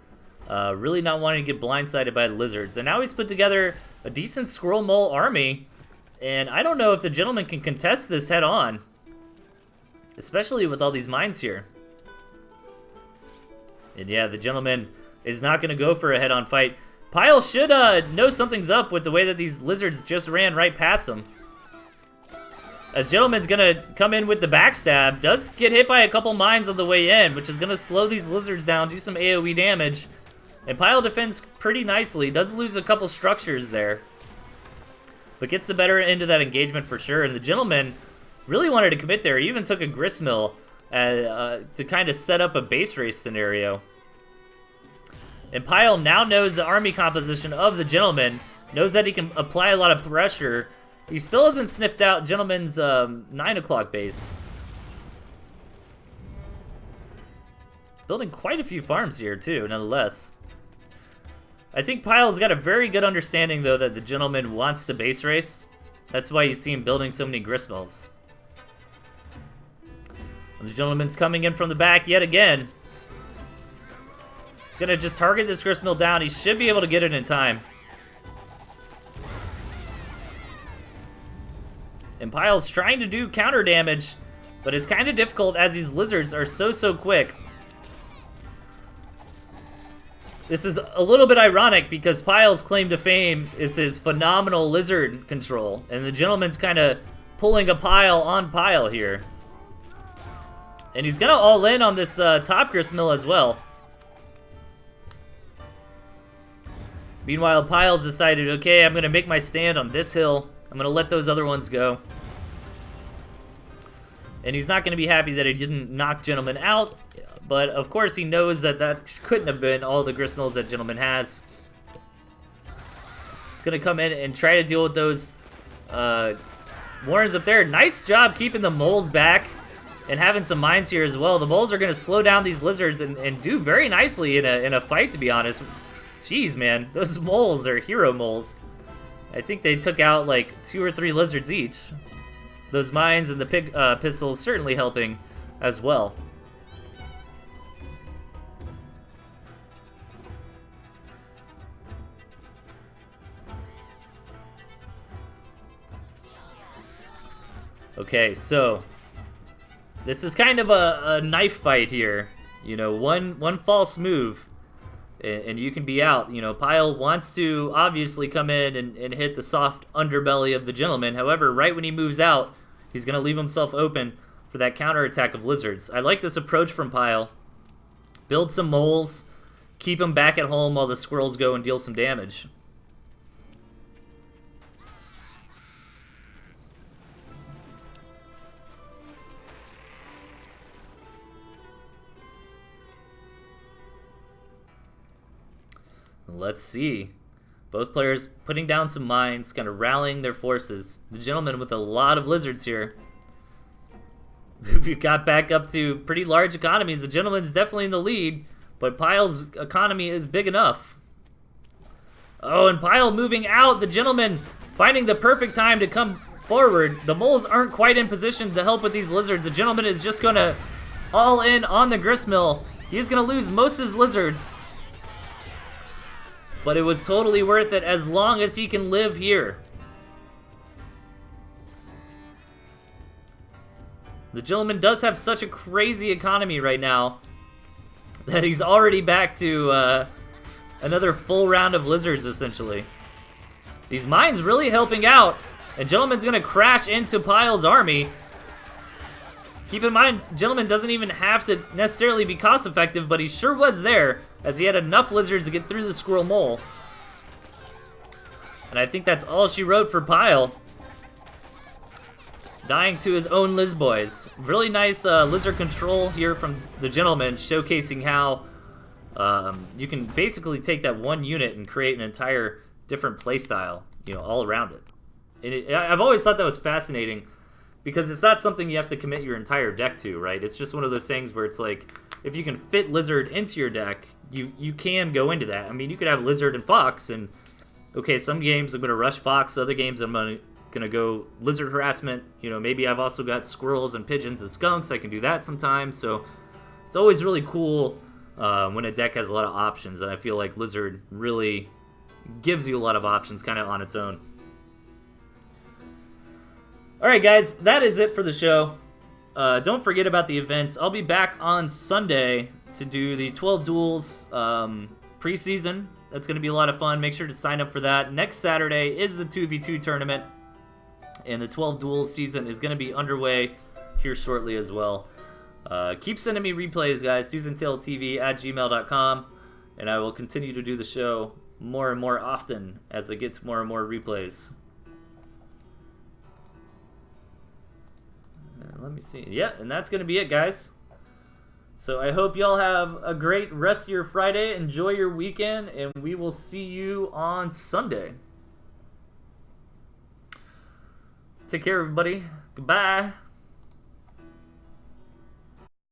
A: Really not wanting to get blindsided by the lizards. And now he's put together a decent squirrel mole army. And I don't know if the gentleman can contest this head on. Especially with all these mines here. And yeah, the gentleman is not going to go for a head-on fight. Pyle should know something's up with the way that these lizards just ran right past him. As Gentleman's going to come in with the backstab. Does get hit by a couple mines on the way in, which is going to slow these lizards down, do some AoE damage. And Pyle defends pretty nicely. Does lose a couple structures there. But gets the better end of that engagement for sure. And the Gentleman really wanted to commit there. He even took a gristmill to kind of set up a base race scenario. And Pyle now knows the army composition of the Gentleman. Knows that he can apply a lot of pressure. He still hasn't sniffed out Gentleman's 9 o'clock base. Building quite a few farms here too, nonetheless. I think Pyle's got a very good understanding though that the Gentleman wants to base race. That's why you see him building so many gristmills. And the Gentleman's coming in from the back yet again. He's gonna just target this gristmill down. He should be able to get it in time. And Pyle's trying to do counter damage, but it's kind of difficult as these lizards are so quick. This is a little bit ironic because Pyle's claim to fame is his phenomenal lizard control, and the Gentleman's kind of pulling a Pyle on Pyle here. And he's gonna all in on this top gristmill as well. Meanwhile, Pyle's decided, okay, I'm going to make my stand on this hill. I'm going to let those other ones go. And he's not going to be happy that he didn't knock Gentleman out. But, of course, he knows that that couldn't have been all the gristmills that Gentleman has. He's going to come in and try to deal with those warrens up there. Nice job keeping the moles back and having some mines here as well. The moles are going to slow down these lizards and do very nicely in a fight, to be honest. Jeez, man, those moles are hero moles. I think they took out like 2 or 3 lizards each. Those mines and the pig pistols certainly helping as well. Okay, so this is kind of a knife fight here. You know, one false move and you can be out. You know, Pyle wants to obviously come in and hit the soft underbelly of the Gentleman. However, right when he moves out, he's going to leave himself open for that counterattack of lizards. I like this approach from Pyle. Build some moles, keep them back at home while the squirrels go and deal some damage. Let's see. Both players putting down some mines, kind of rallying their forces. The Gentleman with a lot of lizards here. We've got back up to pretty large economies. The Gentleman's definitely in the lead, but Pyle's economy is big enough. Oh, and Pyle moving out. The Gentleman finding the perfect time to come forward. The moles aren't quite in position to help with these lizards. The Gentleman is just going to all in on the gristmill. He's going to lose most of his lizards. But it was totally worth it as long as he can live here. The Gentleman does have such a crazy economy right now that he's already back to another full round of lizards, essentially. These mines really helping out. And Gentleman's going to crash into Pyle's army. Keep in mind, Gentleman doesn't even have to necessarily be cost effective, but he sure was there, as he had enough lizards to get through the squirrel mole. And I think that's all she wrote for Pyle. Dying to his own Liz boys. Really nice lizard control here from the Gentleman, showcasing how you can basically take that one unit and create an entire different playstyle, you know, all around it. And I've always thought that was fascinating, because it's not something you have to commit your entire deck to, right? It's just one of those things where it's like, if you can fit Lizard into your deck, you can go into that. I mean, you could have Lizard and Fox, and okay, some games I'm going to rush fox, other games I'm going to go lizard harassment. You know, maybe I've also got squirrels and pigeons and skunks. I can do that sometimes. So it's always really cool when a deck has a lot of options, and I feel like lizard really gives you a lot of options kind of on its own. Alright guys, that is it for the show. Don't forget about the events. I'll be back on Sunday to do the 12 Duels preseason. That's going to be a lot of fun. Make sure to sign up for that. Next Saturday is the 2v2 tournament, and the 12 Duels season is going to be underway here shortly as well. Keep sending me replays, guys. ToothAndTailTV at gmail.com, and I will continue to do the show more and more often as it gets more and more replays. Let me see. Yeah, and that's going to be it, guys. So I hope y'all have a great rest of your Friday. Enjoy your weekend, and we will see you on Sunday. Take care, everybody. Goodbye.